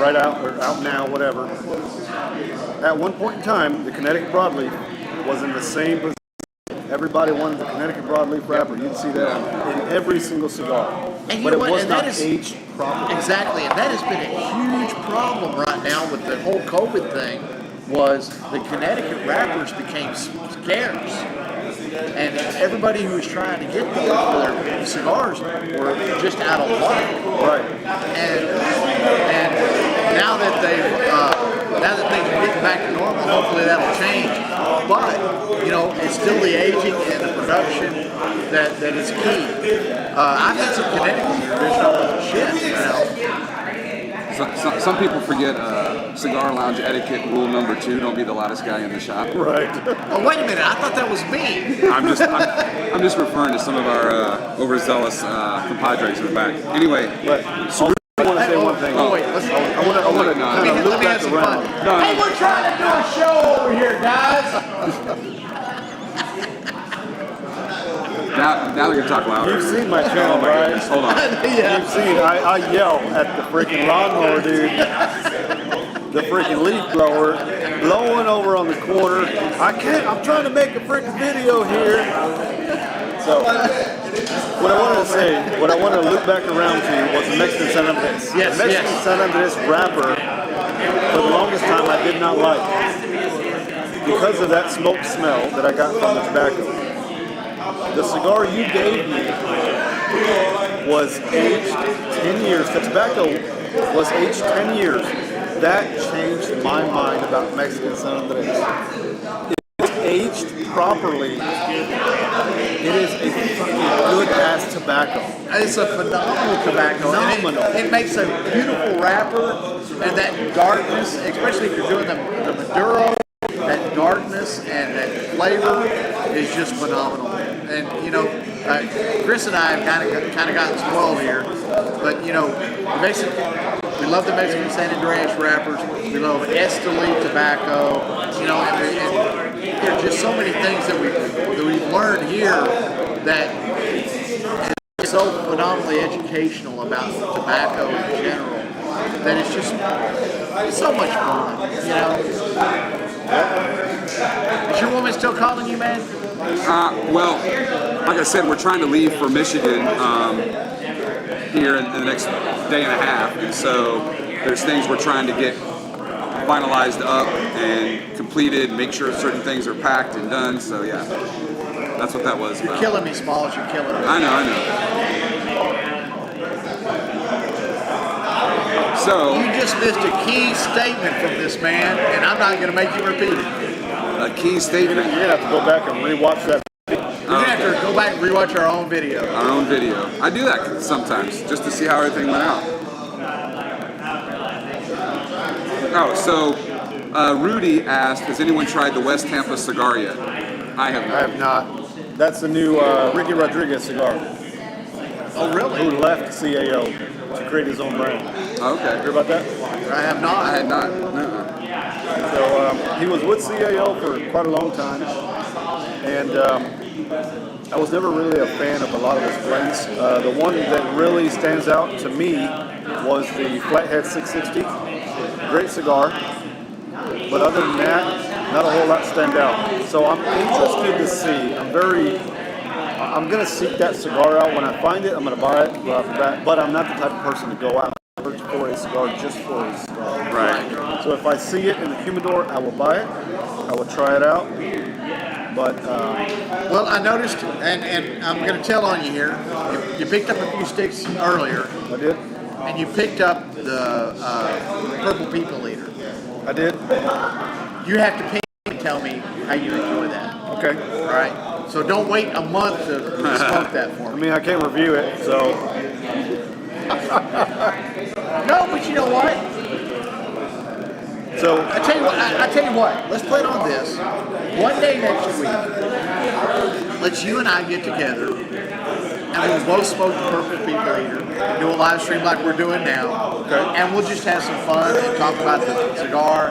right out or out now, whatever. At one point in time, the Connecticut broadleaf was in the same position. Everybody wanted the Connecticut broadleaf wrapper. You'd see that in every single cigar, And but it was and not that is- aged properly. Exactly, and that has been a huge problem right now with the whole COVID thing. Was the Connecticut wrappers became scarce, and everybody who was trying to get them for their cigars were just out of luck. Right. And now that things are getting back to normal, hopefully that'll change. But it's still the aging and the production that is key. I've had some Connecticut fish up with shit. Some people forget cigar lounge etiquette rule number 2: don't be the loudest guy in the shop. Right. Oh, wait a minute! I thought that was me. I'm just referring to some of our overzealous compadres in the back. Anyway, But I want to say one thing. Oh, wait, let's. I want to No, kind of Let look me have back some fun. around. No. Hey, we're trying to do a show over here, guys. now they're gonna talk louder. You've seen my channel, Oh my right? goodness, hold on. Yeah. You've seen, I yell at the freaking lawnmower, dude. The freaking leaf blower blowing over on the corner. I'm trying to make a freaking video here. So, what I wanted to loop back around to was the Mexican San Andres. Yes, the Mexican yes. San Andres wrapper, for the longest time, I did not like. Because of that smoke smell that I got from the tobacco. The cigar you gave me was aged 10 years. The tobacco was aged 10 years. That changed my mind about Mexican San Andres. If it's aged properly, it is a fucking good-ass tobacco. It's a phenomenal tobacco. And Phenomenal. It makes a beautiful wrapper, and that darkness, especially if you're doing the Maduro, that darkness and that flavor is just phenomenal. And Chris and I have kind of gotten spoiled here, but we love the Mexican San Andreas wrappers. We love Esteli tobacco. And there are just so many things that we've learned here that is so phenomenally educational about tobacco in general that it's so much fun. Is your woman still calling you, man? Well, like I said, we're trying to leave for Michigan here in the next day and a half, and so there's things we're trying to get finalized up and completed, make sure certain things are packed and done. So yeah, that's what that was You're about. killing me, Smalls. You're killing me. I know. So, You just missed a key statement from this man, and I'm not going to make you repeat it. a key statement, You're gonna have to go back and rewatch that. We're going to have to go back and rewatch our own video. our own video. I do that sometimes just to see how everything went out. Oh, so Rudy asked, has anyone tried the West Tampa cigar yet? I have I not. have not. That's the new Ricky Rodriguez cigar, Oh, who really? left CAO to create his own brand. Okay. Hear about that? I have I not. had not. Nuh-uh. So he was with CAO for quite a long time, and I was never really a fan of a lot of his blends. The one that really stands out to me was the Flathead 660. Great cigar, but other than that, not a whole lot stand out. So I'm interested to see. I'm gonna seek that cigar out. When I find it, I'm gonna buy it right off the bat. But I'm not the type of person to go out and search for a cigar just for a cigar. Right. So if I see it in the humidor, I will buy it. I will try it out. But Well, I noticed, and I'm going to tell on you here, you picked up a few sticks earlier, I did. and you picked up the Purple People Eater. I did. You have to ping me and tell me how you enjoy that. Okay. All right. So don't wait a month to smoke that for I me. mean, I can't review it, so No, but you know what? so I tell you what. I tell you what. Let's plan on this. One day next week, let's you and I get together, and we'll both smoke the Purple People Eater, do a live stream like we're doing now, Okay. and we'll just have some fun and talk about the cigar.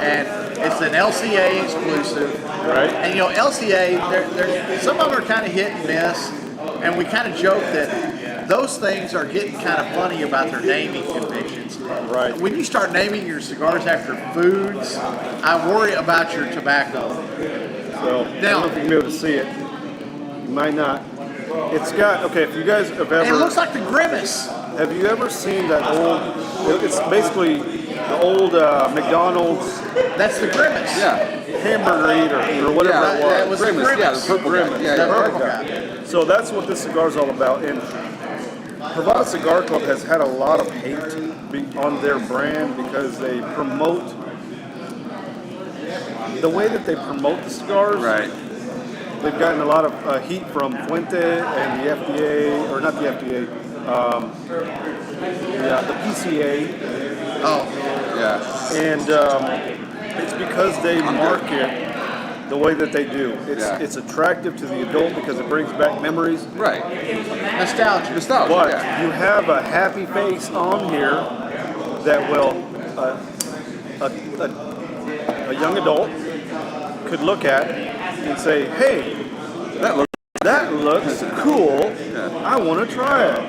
And it's an LCA exclusive, right. and you know LCA, they're some of them are kind of hit and miss, and we kind of joke that those things are getting kind of funny about their naming conventions. Right. When you start naming your cigars after foods, I worry about your tobacco. So I don't know if you can be able to see it. You might not. It's got okay. If you guys have And it ever looks like the Grimace. have you ever seen that old? It's basically the old McDonald's That's the Grimace. Yeah. hamburger eater or whatever Yeah, it was. That was the Grimace, yeah, Grimace. the purple guy. Yeah, The yeah. purple guy. So that's what this cigar is all about. And Pravada Cigar Club has had a lot of hate on their brand because they promote the way that they promote the cigars. Right. They've gotten a lot of heat from Fuente and the FDA, or not the FDA, the PCA, Oh, Yeah. and it's because they market the way that they do. Yeah. It's attractive to the adult because it brings back memories. Right. nostalgia. Nostalgia. But Yeah. you have a happy face on here that will a young adult could look at and say, "Hey, That looks that looks cool. Yeah. I want to try it."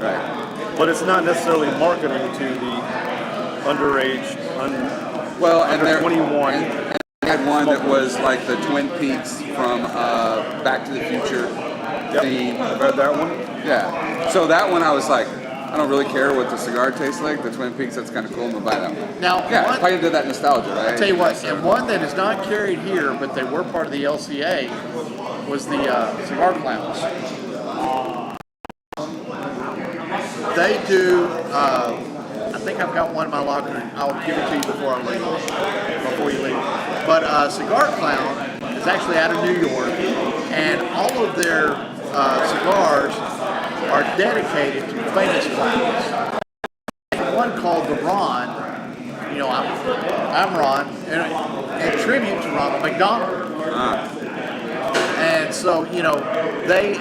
right. But it's not necessarily marketing to the underage, Well, and under there 21. And I had one that was like the Twin Peaks from Back to the Future theme. I've had that one. Yeah. So that one I was like, I don't really care what the cigar tastes like. The Twin Peaks, that's kind of cool. I'm gonna buy that one. Now, Yeah, one, probably did that nostalgia, right? I'll tell you what, and one that is not carried here, but they were part of the LCA, was the Cigar Clowns. They do, I think I've got one in my locker. I'll give it to you before you leave. But Cigar Clown is actually out of New York, and all of their cigars are dedicated to famous clowns. One called the Ron. You know, I'm Ron, and tribute to Ronald McDonald. And so, you know, they,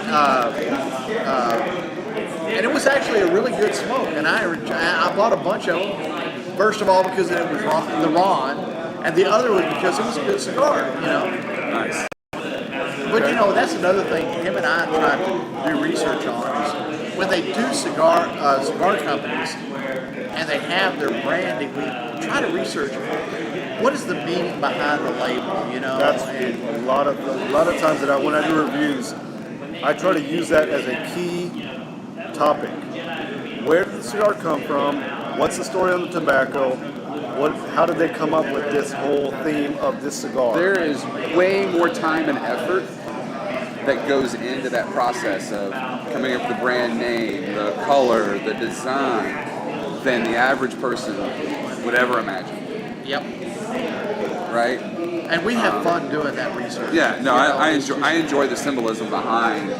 and it was actually a really good smoke. And I bought a bunch of them. First of all, because it was the Ron, and the other was because it was a good cigar, you know. Nice. But you know, that's another thing him and I tried to do research on is when they do cigar companies and they have their branding, we try to research what is the meaning behind the label, you know. That's And a lot of times that when I do reviews, I try to use that as a key topic. Where did the cigar come from? What's the story on the tobacco? How did they come up with this whole theme of this cigar? There is way more time and effort that goes into that process of coming up with the brand name, the color, the design, than the average person would ever imagine, yep. right? And we have fun doing that research. Yeah, no, You know, I it's enjoy just- I enjoy the symbolism behind,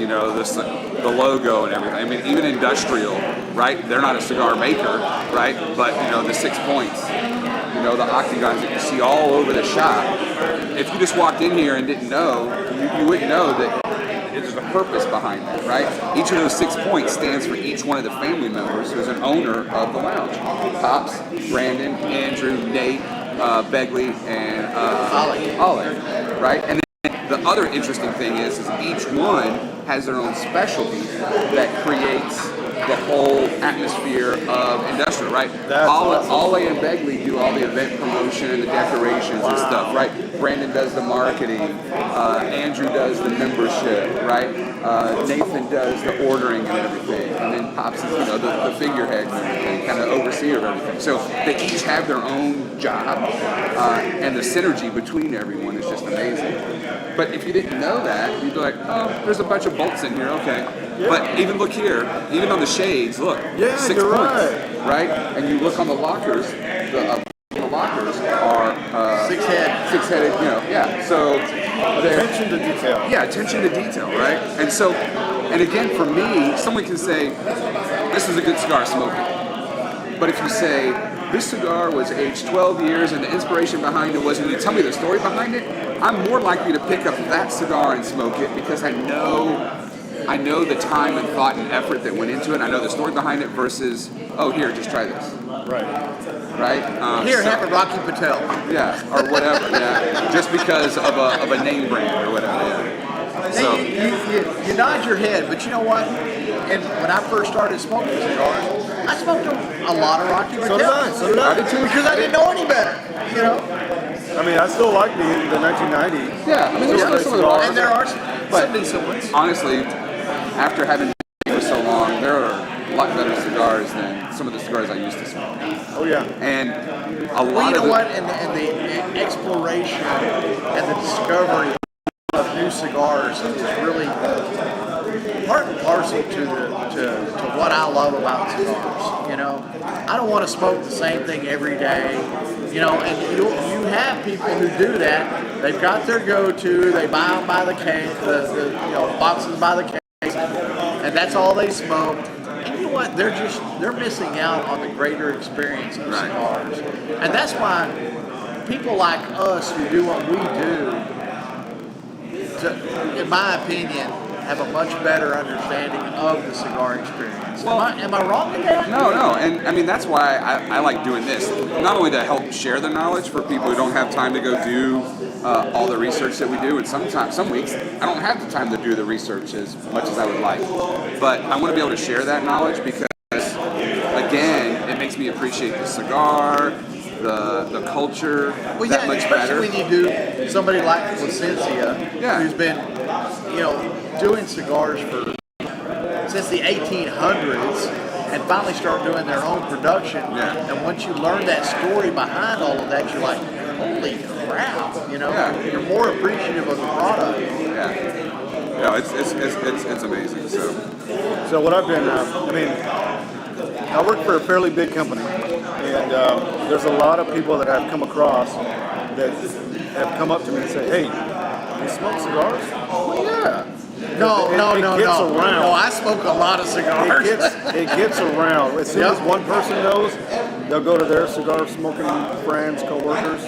you know, the logo and everything. I mean, even industrial, right? They're not a cigar maker, right? But you know, the 6 points, you know, the octagons that you see all over the shop. If you just walked in here and didn't know, you wouldn't know that there's a purpose behind it, right? Each of those 6 points stands for each one of the family members who's an owner of the lounge. Pops, Brandon, Andrew, Nate, Begley, and Ollie, right? And then the other interesting thing is each one has their own specialty that creates the whole atmosphere of industrial, right? That's awesome. Ollie and Begley do all the event promotion and the decorations and stuff, right? Brandon does the marketing, Andrew does the membership, right? Nathan does the ordering and everything, and then Pops is, you know, the figurehead and everything, kind of oversees overseer of everything. So they each have their own job, and the synergy between everyone is just amazing. But if you didn't know that, you'd be like, oh, there's a bunch of bolts in here, okay. But even look here, even on the shades, look, Yeah, 6 you're points, right? And you look on the lockers, the lockers are six-headed, yeah. So they're Attention to detail. yeah, attention to detail, right? And so, and again, for me, someone can say, this is a good cigar, smoke it. But if you say, this cigar was aged 12 years and the inspiration behind it was, and you tell me the story behind it, I'm more likely to pick up that cigar and smoke it because I know the time and thought and effort that went into it. I know the story behind it versus, oh, here, just try this, Right. right? Here, So- have a Rocky Patel. yeah, or whatever, yeah, just because of a name brand or whatever. Yeah. So, You nod your head, but you know what? And when I first started smoking cigars, I smoked a lot of Rocky So did I. Patel. So did I. I did too. Because I didn't know any better, you know? I mean, I still like the 1990. yeah, I mean, there's Yeah, some of the And there are But- some decent ones. honestly, after having been for so long, there are a lot better cigars than some of the cigars I used to smoke. Oh yeah. And a Well, lot you know of the, what? And the exploration and the discovery of new cigars is really part and parcel to what I love about cigars. You know, I don't want to smoke the same thing every day. You know, and you have people who do that. They've got their go-to. They buy them by the case, the boxes by the case, and that's all they smoke. And you know what? They're missing out on the greater experience of Right. cigars, and that's why people like us who do what we do, in my opinion, have a much better understanding of the cigar experience. Well- am I wrong in that? no, and I mean that's why I like doing this. Not only to help share the knowledge for people who don't have time to go do all the research that we do, and sometimes some weeks I don't have the time to do the research as much as I would like. But I want to be able to share that knowledge because, again, it makes me appreciate the cigar, the culture Well, that yeah, much especially better. when you do somebody like Placencia, Yeah. who's been, doing cigars since the 1800s, and finally start doing their own production. Yeah. And once you learn that story behind all of that, you're like, holy crap! Yeah. You're more appreciative of the product. Yeah, no, it's amazing. So what I've been, I work for a fairly big company, and there's a lot of people that I've come across that have come up to me and say, "Hey, you smoke cigars?" Well, yeah. No. It gets around. No, I smoke a lot of cigars. It gets around. As soon as Yep. one person knows, they'll go to their cigar smoking friends, coworkers,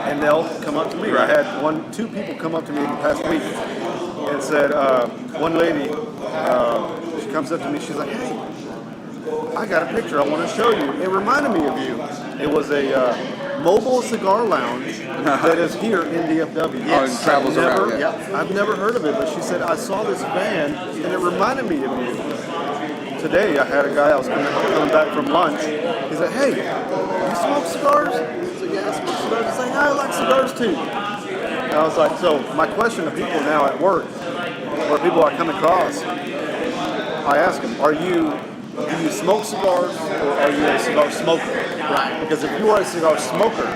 and they'll come up to me. I had two people come up to me the past week and said, one lady, she comes up to me, she's like, "Hey, I got a picture I want to show you. It reminded me of you." It was a mobile cigar lounge that is here in DFW. Oh, and travels around, yeah. I've never heard of it, but she said, "I saw this van and it reminded me of you." Today I had a guy, I was coming back from lunch. He's like, "Hey, you smoke cigars?" I said, "Yeah, I smoke cigars." He's like, "I like cigars too." And I was like, so my question to people now at work, where people I come across, I ask them, do you smoke cigars or are you a cigar smoker? Right. Because if you are a cigar smoker,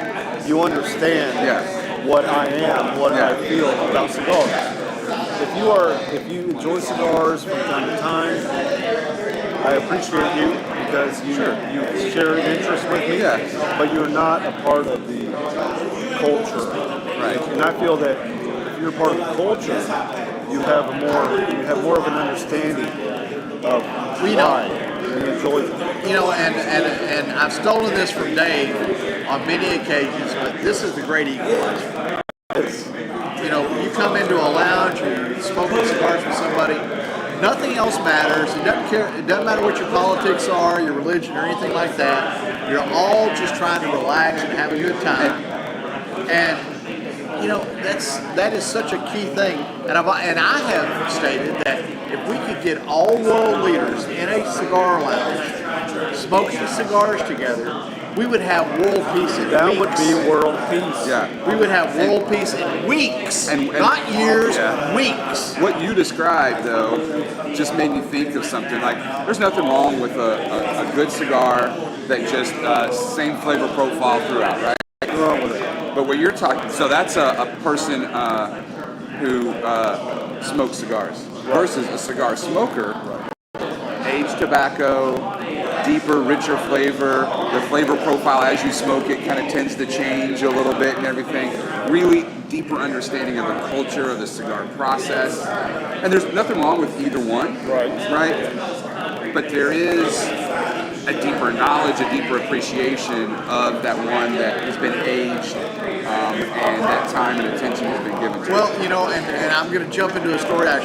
you understand Yeah. what I am, what Yeah. I feel about cigars. If you enjoy cigars from time to time, I appreciate you because you share an interest with me, Yeah. but you're not a part of the culture. Right. And I feel that if you're part of the culture, you have more of an understanding of why you enjoy them. And I've stolen this from Dave on many occasions, but this is the great equalizer. You come into a lounge, you're smoking cigars with somebody, nothing else matters. It doesn't matter what your politics are, your religion, or anything like that. You're all just trying to relax and have a good time. And that is such a key thing. And I have stated that if we could get all world leaders in a cigar lounge smoking cigars together, we would have world peace in That weeks. would be world peace. Yeah. We would have world peace in weeks, And- not years, yeah. weeks. What you described, though, just made me think of something. Like, there's nothing wrong with a good cigar that just same flavor profile throughout, right? Nothing wrong with it. But what you're talking, so that's a person who smokes cigars versus a cigar smoker. Aged tobacco, deeper, richer flavor. The flavor profile as you smoke it kind of tends to change a little bit and everything. Really deeper understanding of the culture of the cigar process. And there's nothing wrong with either one, right? But there is a deeper knowledge, a deeper appreciation of that one that has been aged and that time and attention has been given to it. Well, you know, and I'm going to jump into a story I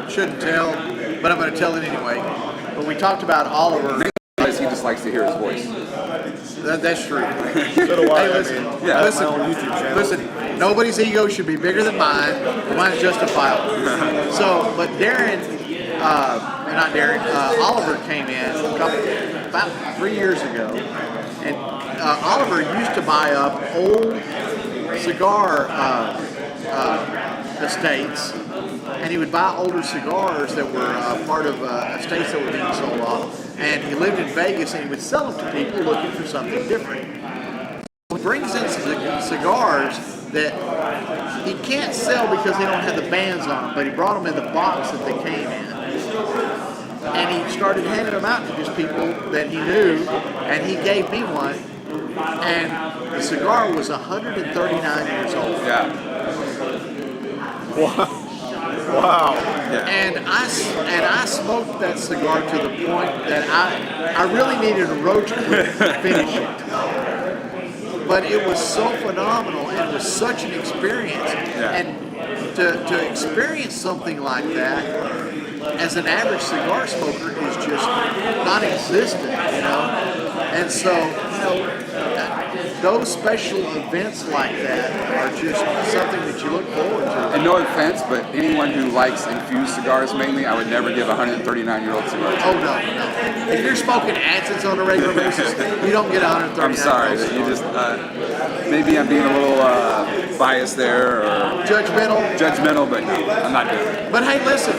shouldn't tell, but I'm going to tell it anyway. But we talked about Oliver. Because he just likes to hear his voice. That's true. So do I. Hey, listen, I mean, yeah. I have my own YouTube channel. Listen, nobody's ego should be bigger than mine. Mine's justifiable. So, but Darren, not Darren, Oliver came in about 3 years ago, and Oliver used to buy up old cigar estates, and he would buy older cigars that were part of estates that were being sold off. And he lived in Vegas, and he would sell them to people looking for something different. He brings in cigars that he can't sell because they don't have the bands on them, but he brought them in the box that they came in. And he started handing them out to just people that he knew, and he gave me one. And the cigar was 139 years old. Yeah. Wow. Yeah. And I smoked that cigar to the point that I really needed a roach clip to finish it. But it was so phenomenal, and it was such an experience. Yeah. And to experience something like that as an average cigar smoker is just non-existent, you know. And so, you know, those special events like that are just something that you look forward to. And no offense, but anyone who likes infused cigars mainly, I would never give a 139-year-old cigar to. Oh no. If you're smoking Ansons on a regular basis, you don't get 139. I'm sorry that you just, maybe I'm being a little biased there or judgmental. but no, I'm not doing it. But hey, listen,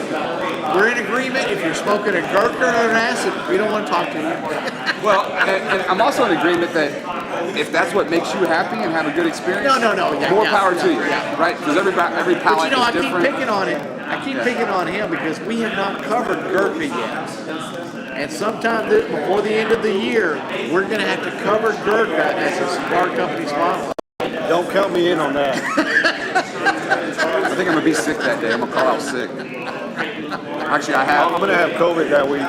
we're in agreement. If you're smoking a Gurkha or an Acid, we don't want to talk to you. Well, and I'm also in agreement that if that's what makes you happy and have a good experience, No. Yeah, more yeah, power yeah, to you, yeah. right? Because every But palate you know, I is keep different. picking on it. I keep picking on him because we have not covered Gurkha yet. And sometime before the end of the year, we're going to have to cover Gurkha as a cigar company sponsor. Don't count me in on that. I think I'm gonna be sick that day. I'm gonna call out sick. Actually, I have. I'm gonna have COVID that week.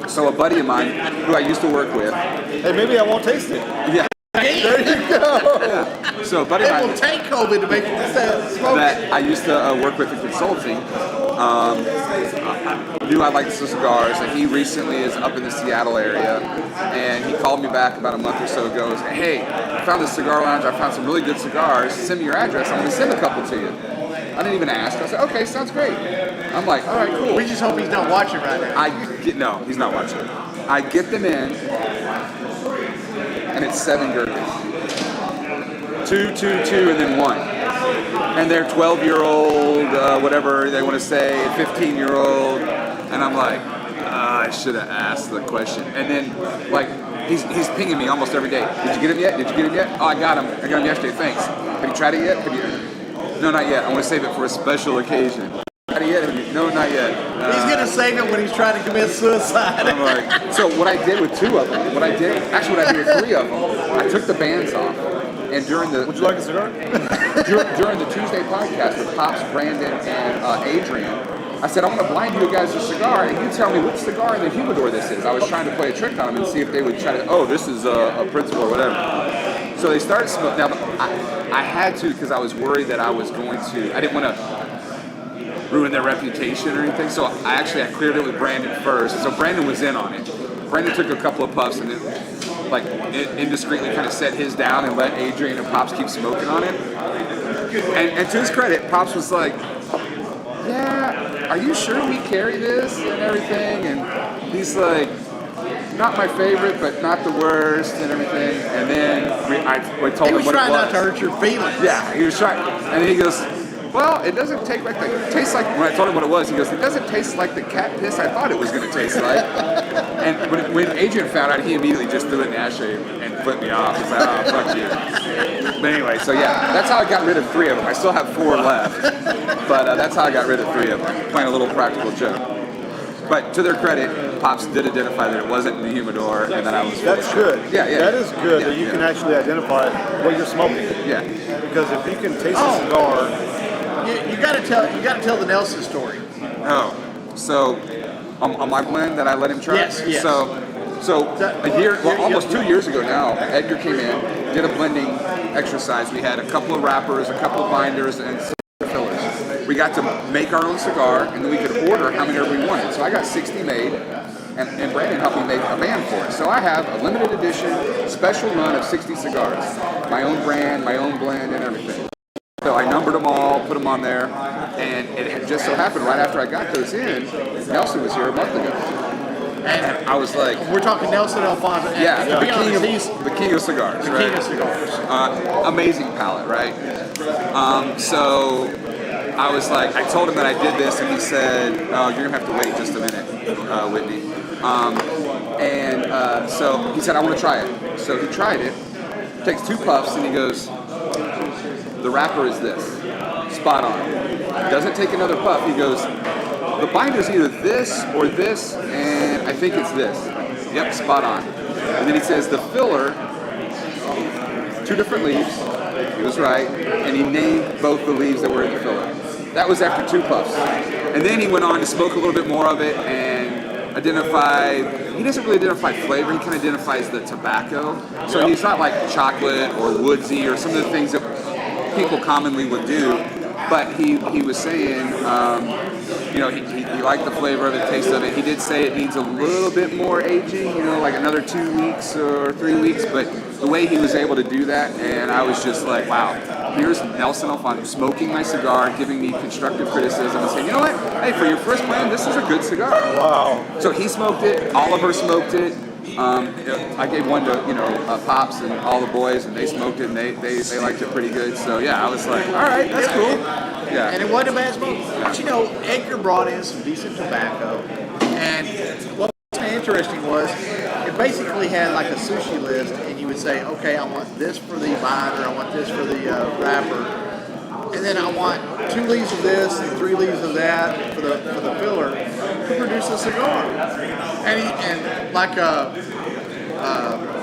So a buddy of mine who I used to work with. Hey, maybe I won't taste it. Yeah. There you go. So a buddy of It mine will take COVID to make you smoke it. that I used to work with in consulting knew I liked the cigars, and he recently is up in the Seattle area, and he called me back about a month or so ago and said, hey, I found this cigar lounge, I found some really good cigars, send me your address, I'm going to send a couple to you. I didn't even ask. I said, okay, sounds great. I'm like, all right, cool. We just hope he's not watching right now. No, he's not watching. I get them in, and it's 7 Gurkhas. 2, 2, 2, and then 1. And they're 12-year-old, whatever they want to say, 15-year-old, and I'm like, I should have asked the question. And then, like, he's pinging me almost every day. Did you get him yet? Did you get him yet? Oh, I got him. I got him yesterday. Thanks. Have you tried it yet? No, not yet. I want to save it for a special occasion. Tried it yet? No, not yet. He's going to save it when he's trying to commit suicide. I'm like, so what I did with 2 of them, what I did with 3 of them, I took the bands off, and during the Would you like a cigar? during the Tuesday podcast with Pops, Brandon, and Adrian, I said, I'm going to blind you guys a cigar, and you tell me which cigar in the humidor this is. I was trying to play a trick on them and see if they would try to, this is a Principal or whatever. So they started smoking. Now, I had to because I was worried that I didn't want to ruin their reputation or anything. So I cleared it with Brandon first. So Brandon was in on it. Brandon took a couple of puffs and then, like, indiscreetly kind of set his down and let Adrian and Pops keep smoking on it. And to his credit, Pops was like, yeah, are you sure we carry this and everything? And he's like, not my favorite, but not the worst and everything. And then I told He him was what trying it was. not to hurt your feelings. Yeah, he was trying, and then he goes, well, it doesn't taste like it tastes like, when I told him what it was, he goes, it doesn't taste like the cat piss I thought it was going to taste like. And when Adrian found out, he immediately just threw it in the ashtray and flipped me off. He's like, oh, fuck you. But anyway, so yeah, that's how I got rid of 3 of them. I still have 4 left, but that's how I got rid of 3 of them, playing a little practical joke. But to their credit, Pops did identify that it wasn't in the humidor, and that I was. That's good. Yeah, yeah. That is good Yeah, that you yeah. can actually identify what you're smoking. Yeah. Because if you can taste Oh. a cigar, You got to tell the Nelson story. Oh, so on my blend that I let him try. Yes, yes. So a year, well, almost 2 years ago now, Edgar came in, did a blending exercise. We had a couple of wrappers, a couple of binders, and some fillers. We got to make our own cigar, and then we could order how many we wanted. So I got 60 made, and Brandon helped me make a band for it. So I have a limited edition special run of 60 cigars, my own brand, my own blend, and everything. So I numbered them all, put them on there, and it had just so happened right after I got those in, Nelson was here a month ago. And I was like, We're talking Nelson Alfonso. And yeah, to be honest, he's the king of cigars, the right? king of cigars. Amazing palate, right? So I was like, I told him that I did this, and he said, oh, you're gonna have to wait just a minute, Whitney. So he said, I want to try it. So he tried it, takes 2 puffs, and he goes, the wrapper is this, spot on. Doesn't take another puff. He goes, the binder's either this or this, and I think it's this. Yep, spot on. And then he says the filler, 2 different leaves. He was right, and he named both the leaves that were in the filler. That was after 2 puffs. And then he went on to smoke a little bit more of it and identify. He doesn't really identify flavor. He kind of identifies the tobacco. So he's not like chocolate or woodsy or some of the things that people commonly would do, but he was saying, he liked the flavor of it, taste of it. He did say it needs a little bit more aging, like another 2 weeks or 3 weeks, but the way he was able to do that, and I was just like, wow, here's Nelson Alfonso smoking my cigar, giving me constructive criticism, and saying, you know what, hey, for your first blend, this is a good cigar. wow. So he smoked it, Oliver smoked it. I gave one to Pops and all the boys, and they smoked it, and they liked it pretty good. So yeah, I was like, all right, that's cool. Yeah. And it wasn't a bad smoke. But Edgar brought in some decent tobacco. And what was interesting was it basically had like a sushi list, and you would say, okay, I want this for the binder, I want this for the wrapper, and then I want 2 leaves of this and 3 leaves of that for the filler to produce a cigar. And like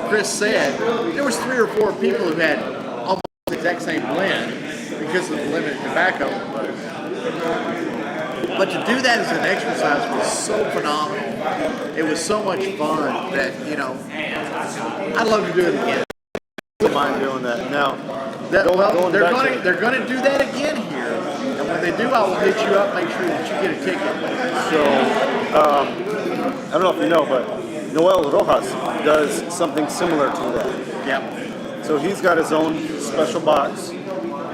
Chris said, there was 3 or 4 people who had almost the exact same blend because of the limited tobacco. But to do that as an exercise was so phenomenal. It was so much fun that I'd love to do it again. I don't mind doing that. Now, They're going back to- going to do that again here, and when they do, I will hit you up. Make sure that you get a ticket. so I don't know if you know, but Noel Rojas does something similar to that. Yep. So he's got his own special box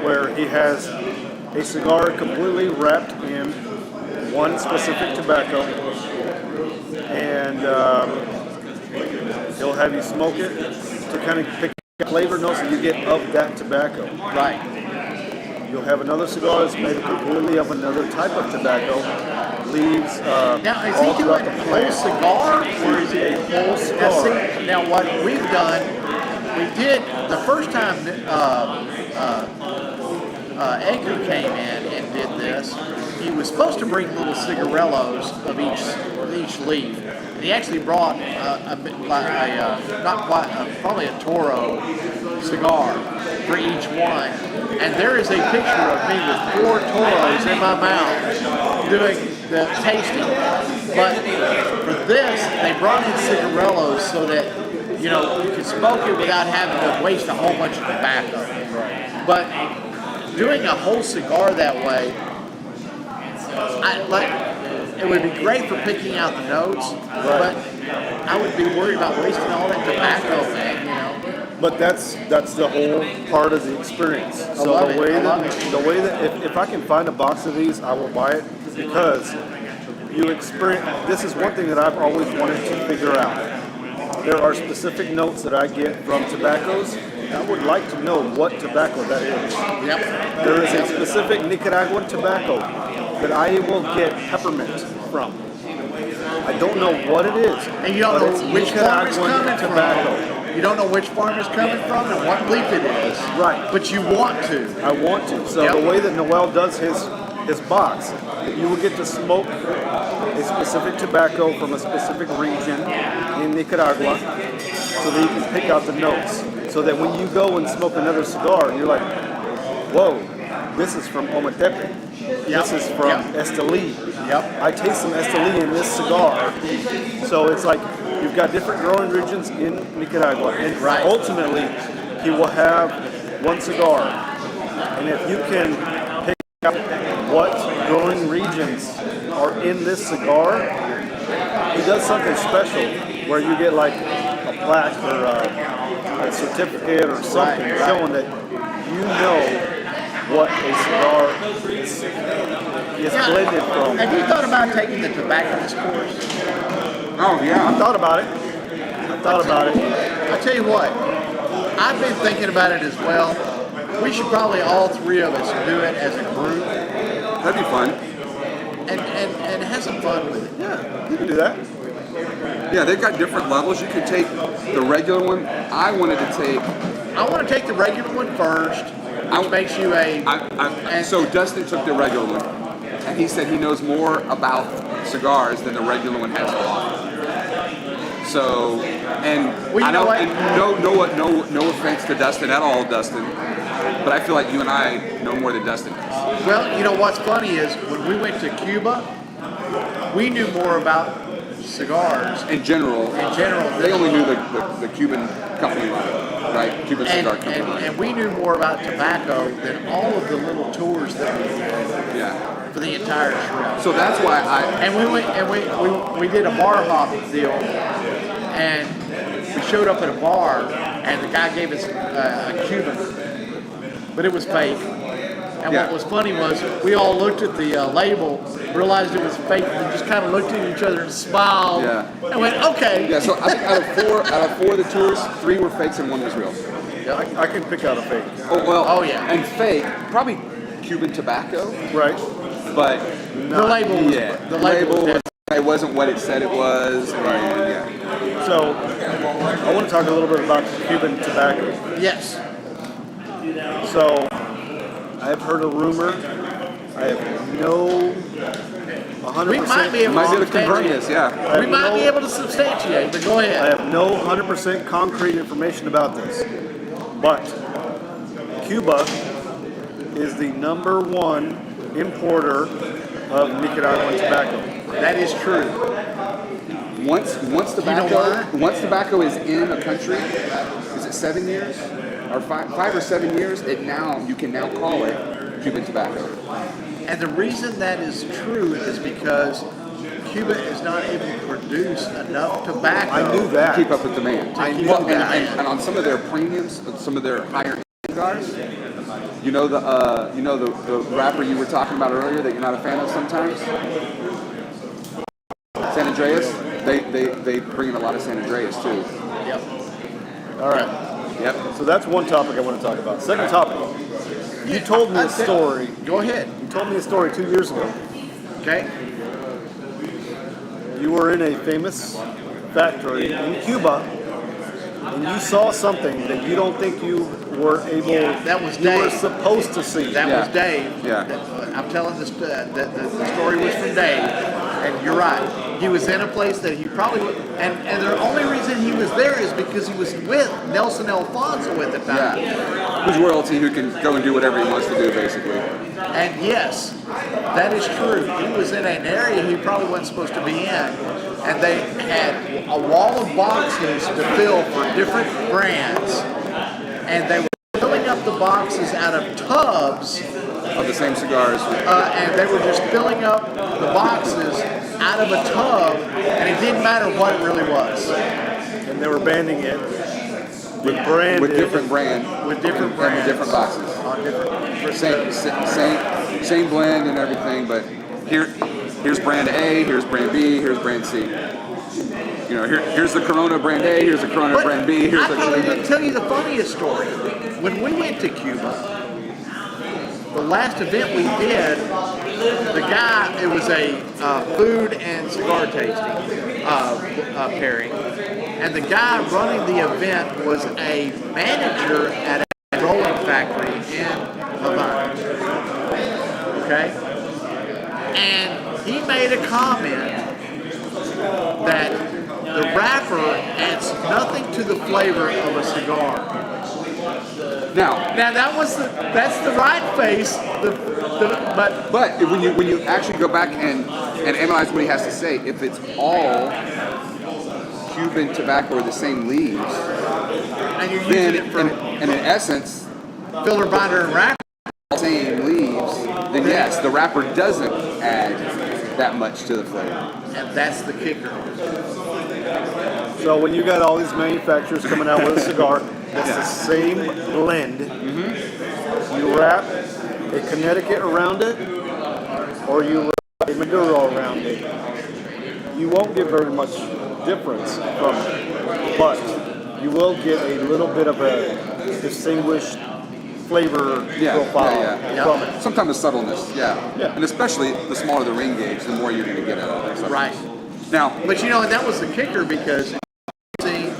where he has a cigar completely wrapped in one specific tobacco, and he'll have you smoke it to kind of pick flavor notes that you get of that tobacco. Right. You'll have another cigar that's made completely of another type of tobacco. Leaves Now, is all he throughout doing the a whole plant. cigar, or is it a whole cigar? Now, what we've done, we did the first time Edgar came in and did this. He was supposed to bring little cigarellos of each leaf. And he actually brought probably a Toro cigar for each one. And there is a picture of me with 4 Toros in my mouth doing the tasting. But for this, they brought in cigarellos so that you could smoke it without having to waste a whole bunch of tobacco. But doing a whole cigar that way, it would be great for picking out the notes, but I would be worried about wasting all that tobacco, man. But that's the whole part of the experience. So love the it. way I love that the way that if I can find a box of these, I will buy it because you experience. This is one thing that I've always wanted to figure out. there are specific notes that I get from tobaccos. I would like to know what tobacco that is. Yep. There is a specific Nicaraguan tobacco that I will get peppermint from. I don't know what it is, And you don't but know it's which farm it's Nicaraguan coming tobacco. from. You don't know which farm it's coming from and what leaf it is. Right. But you want to. I want to. So Yep. the way that Noel does his box, you will get to smoke a specific tobacco from a specific region in Nicaragua, so that you can pick out the notes. So that when you go and smoke another cigar, you're like, whoa, this is from Ometepe. This is from Yep. Esteli. Yep. I taste some Esteli in this cigar. So it's like you've got different growing regions in Nicaragua. And Right. ultimately, he will have one cigar. And if you can pick out what growing regions are in this cigar, he does something special where you get like a plaque or a certificate or something Right, right. showing that you know what a cigar is blended from. Have you thought about taking the tobacconist course? Oh yeah. I thought about it. I tell you what, I've been thinking about it as well. We should probably all three of us do it as a group That'd be fun. and have some fun with it. Yeah, you can do that. Yeah, they've got different levels. You could take the regular one. I wanted to take. I want to take the regular one first, which makes you a. So Dustin took the regular one, and he said he knows more about cigars than the regular one has to offer. So, and Well, you I know don't, what? and no offense to Dustin at all, Dustin, but I feel like you and I know more than Dustin does. Well, you know what's funny is when we went to Cuba, we knew more about cigars In general, in general. they only knew the Cuban company line, right? Cuban cigar company line. and we knew more about tobacco than all of the little tours that we did Yeah. for the entire trip. So that's why And we went and we did a bar hop deal, and we showed up at a bar, and the guy gave us a Cuban, but it was fake. And Yeah. what was funny was we all looked at the label, realized it was fake, and just kind of looked at each other and smiled, Yeah. and went, okay. Yeah, so I think out of four of the tours, 3 were fakes and 1 was real. I can pick out a fake, Oh well. Oh, yeah. And fake, probably Cuban tobacco, right? but The label was, yeah, the label was it wasn't what it said it was. And, yeah. So I want to talk a little bit about Cuban tobacco. yes. So I have heard a rumor. I have no 100%. We might be able Might be able to to confirm substantiate. this, yeah. We might be able to substantiate, but go I ahead. have no 100% concrete information about this, but Cuba is the #1 importer of Nicaraguan tobacco. That is true. Once tobacco why? once tobacco is in a country, is it 7 years? Or 5 or 7 years, you can now call it Cuban tobacco. And the reason that is true is because Cuba is not able to produce enough tobacco. I knew that. Keep up with demand. I knew Well, that. and on some of their premiums, some of their higher end cigars, you know the rapper you were talking about earlier that you're not a fan of sometimes? San Andreas, they bring in a lot of San Andreas too. Yep. All right. Yep. So that's one topic I want to talk about. Second topic. You told me a That's it. story. Go ahead. You told me a story 2 years ago. Okay. You were in a famous factory in Cuba, and you saw something that you don't think you were able. That was You were Dave. supposed to see. That Yeah. was Dave. Yeah. I'm telling this. The story was from Dave, and you're right. He was in a place that he probably would, and the only reason he was there is because he was with Nelson Alfonso at the time. Yeah. Who's royalty who can go and do whatever he wants to do, basically. And yes, that is true. He was in an area he probably wasn't supposed to be in, and they had a wall of boxes to fill for different brands, and they were filling up the boxes out of tubs. Of the same cigars. And they were just filling up the boxes out of a tub, and it didn't matter what it really was. And they were banding it with branded. With different brand. With different and brands. with different boxes. On different Same blend and everything, but here's brand A, here's brand B, here's brand C. You know, here's the Corona brand A, here's the Corona But brand B, here's I probably the. didn't tell you the funniest story. When we went to Cuba, the last event we did, the guy, it was a food and cigar tasting pairing, and the guy running the event was a manager at a rolling factory in Havana. Okay? And he made a comment that the wrapper adds nothing to the flavor of a cigar. Now, Now that's the right face, but but when you actually go back and analyze what he has to say, if it's all Cuban tobacco or the same leaves, and you're then using it for and in essence, filler, binder, and wrapper. same leaves, then yes, the wrapper doesn't add that much to the flavor. And that's the kicker. So when you got all these manufacturers coming out with a cigar that's the same blend, you wrap a Connecticut around it, or you wrap a Maduro around it, you won't get very much difference from it, but you will get a little bit of a distinguished flavor profile from it. Sometimes the subtleness, Yeah. and especially the smaller the ring gauge, the more you're going to get out of it. Right. Now, But you know, that was the kicker because see,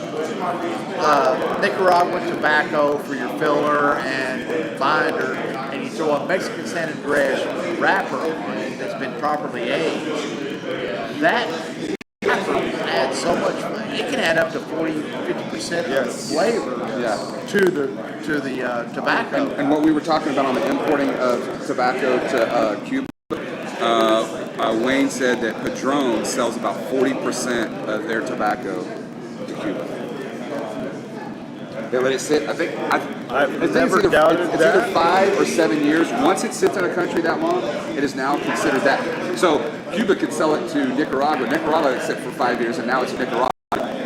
Nicaraguan tobacco for your filler and binder, and you throw a Mexican San Andres wrapper on it that's been properly aged. That wrapper adds so much. It can add up to 40-50% Yes. flavor yeah. to the tobacco. And what we were talking about on the importing of tobacco to Cuba, Wayne said that Padron sells about 40% of their tobacco to Cuba. They let it sit. I think I've never doubted it's either that. 5 or 7 years. Once it sits in a country that long, it is now considered that. So Cuba could sell it to Nicaragua. Nicaragua had sit for 5 years, and now it's Nicaragua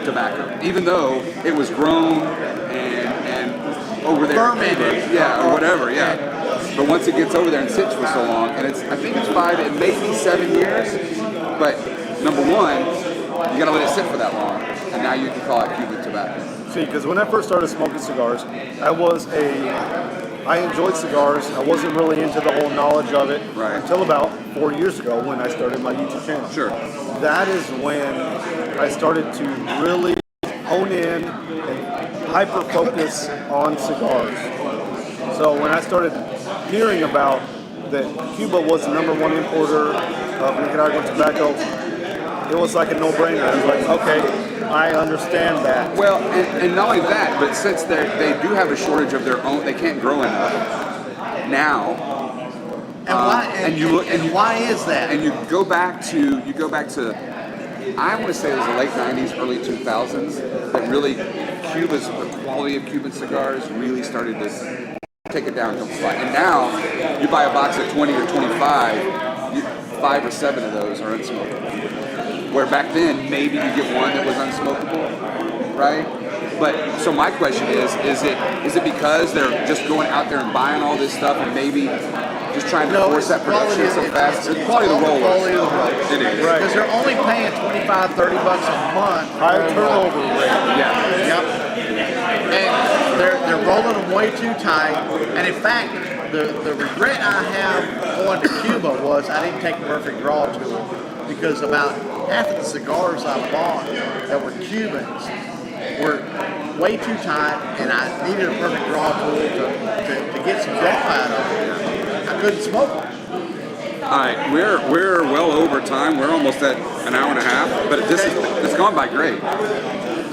tobacco, even though it was grown and over there, Fermented. or whatever, But once it gets over there and sits for so long, and I think it's 5, it may be 7 years. But number one, you got to let it sit for that long, and now you can call it Cuban tobacco. See, because when I first started smoking cigars, I enjoyed cigars. I wasn't really into the whole knowledge of it Right. until about 4 years ago when I started my YouTube channel. Sure. That is when I started to really hone in and hyper focus on cigars. So when I started hearing about that Cuba was the #1 importer of Nicaraguan tobacco, it was like a no-brainer. I was like, okay, I understand that. Well, and not only that, but since they do have a shortage of their own, they can't grow enough now. And why? and you look- and you- why is that? And you go back to I want to say it was the late 90s, early 2000s that really the quality of Cuban cigars really started to take it down a couple spots. And now you buy a box of 20 or 25, 5 or 7 of those are unsmokable. Where back then maybe you get one that was unsmokable, right? But so my question is it because they're just going out there and buying all this stuff and maybe just trying to force that production so fast? It's the quality of the rollers. Quality of the rollers. It is. Right. Because they're only paying $25-30 a month. High turnover rate. Yeah. Yep. And they're rolling them way too tight. And in fact, the regret I have going to Cuba was I didn't take a perfect draw to it because about half of the cigars I bought that were Cubans were way too tight, and I needed a perfect draw tool to get some draw out of it. I couldn't smoke them. All right, we're well over time. We're almost at an hour and a half, but it's gone by great.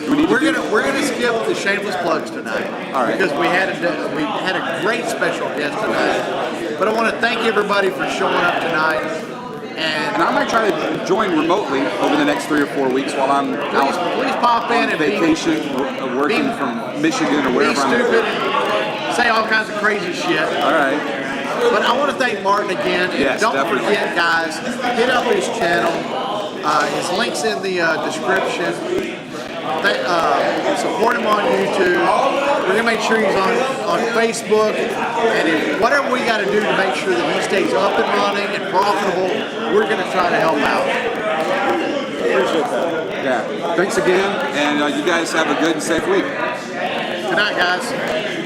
We're gonna skip the shameless plugs tonight, All right. because we had a great special guest tonight. But I want to thank everybody for showing up tonight, And and I might try to join remotely over the next 3 or 4 weeks while I'm out please pop in on and vacation, working from Michigan or be wherever I'm stupid, at. and say all kinds of crazy shit. All right. But I want to thank Martin again. And Yes, don't definitely. forget, guys, hit up his channel. His link's in the description. Support him on YouTube. We're gonna make sure he's on Facebook, and if whatever we got to do to make sure that he stays up and running and profitable, we're gonna try to help out. appreciate that. Yeah. Thanks again, and you guys have a good and safe week. Good night, guys.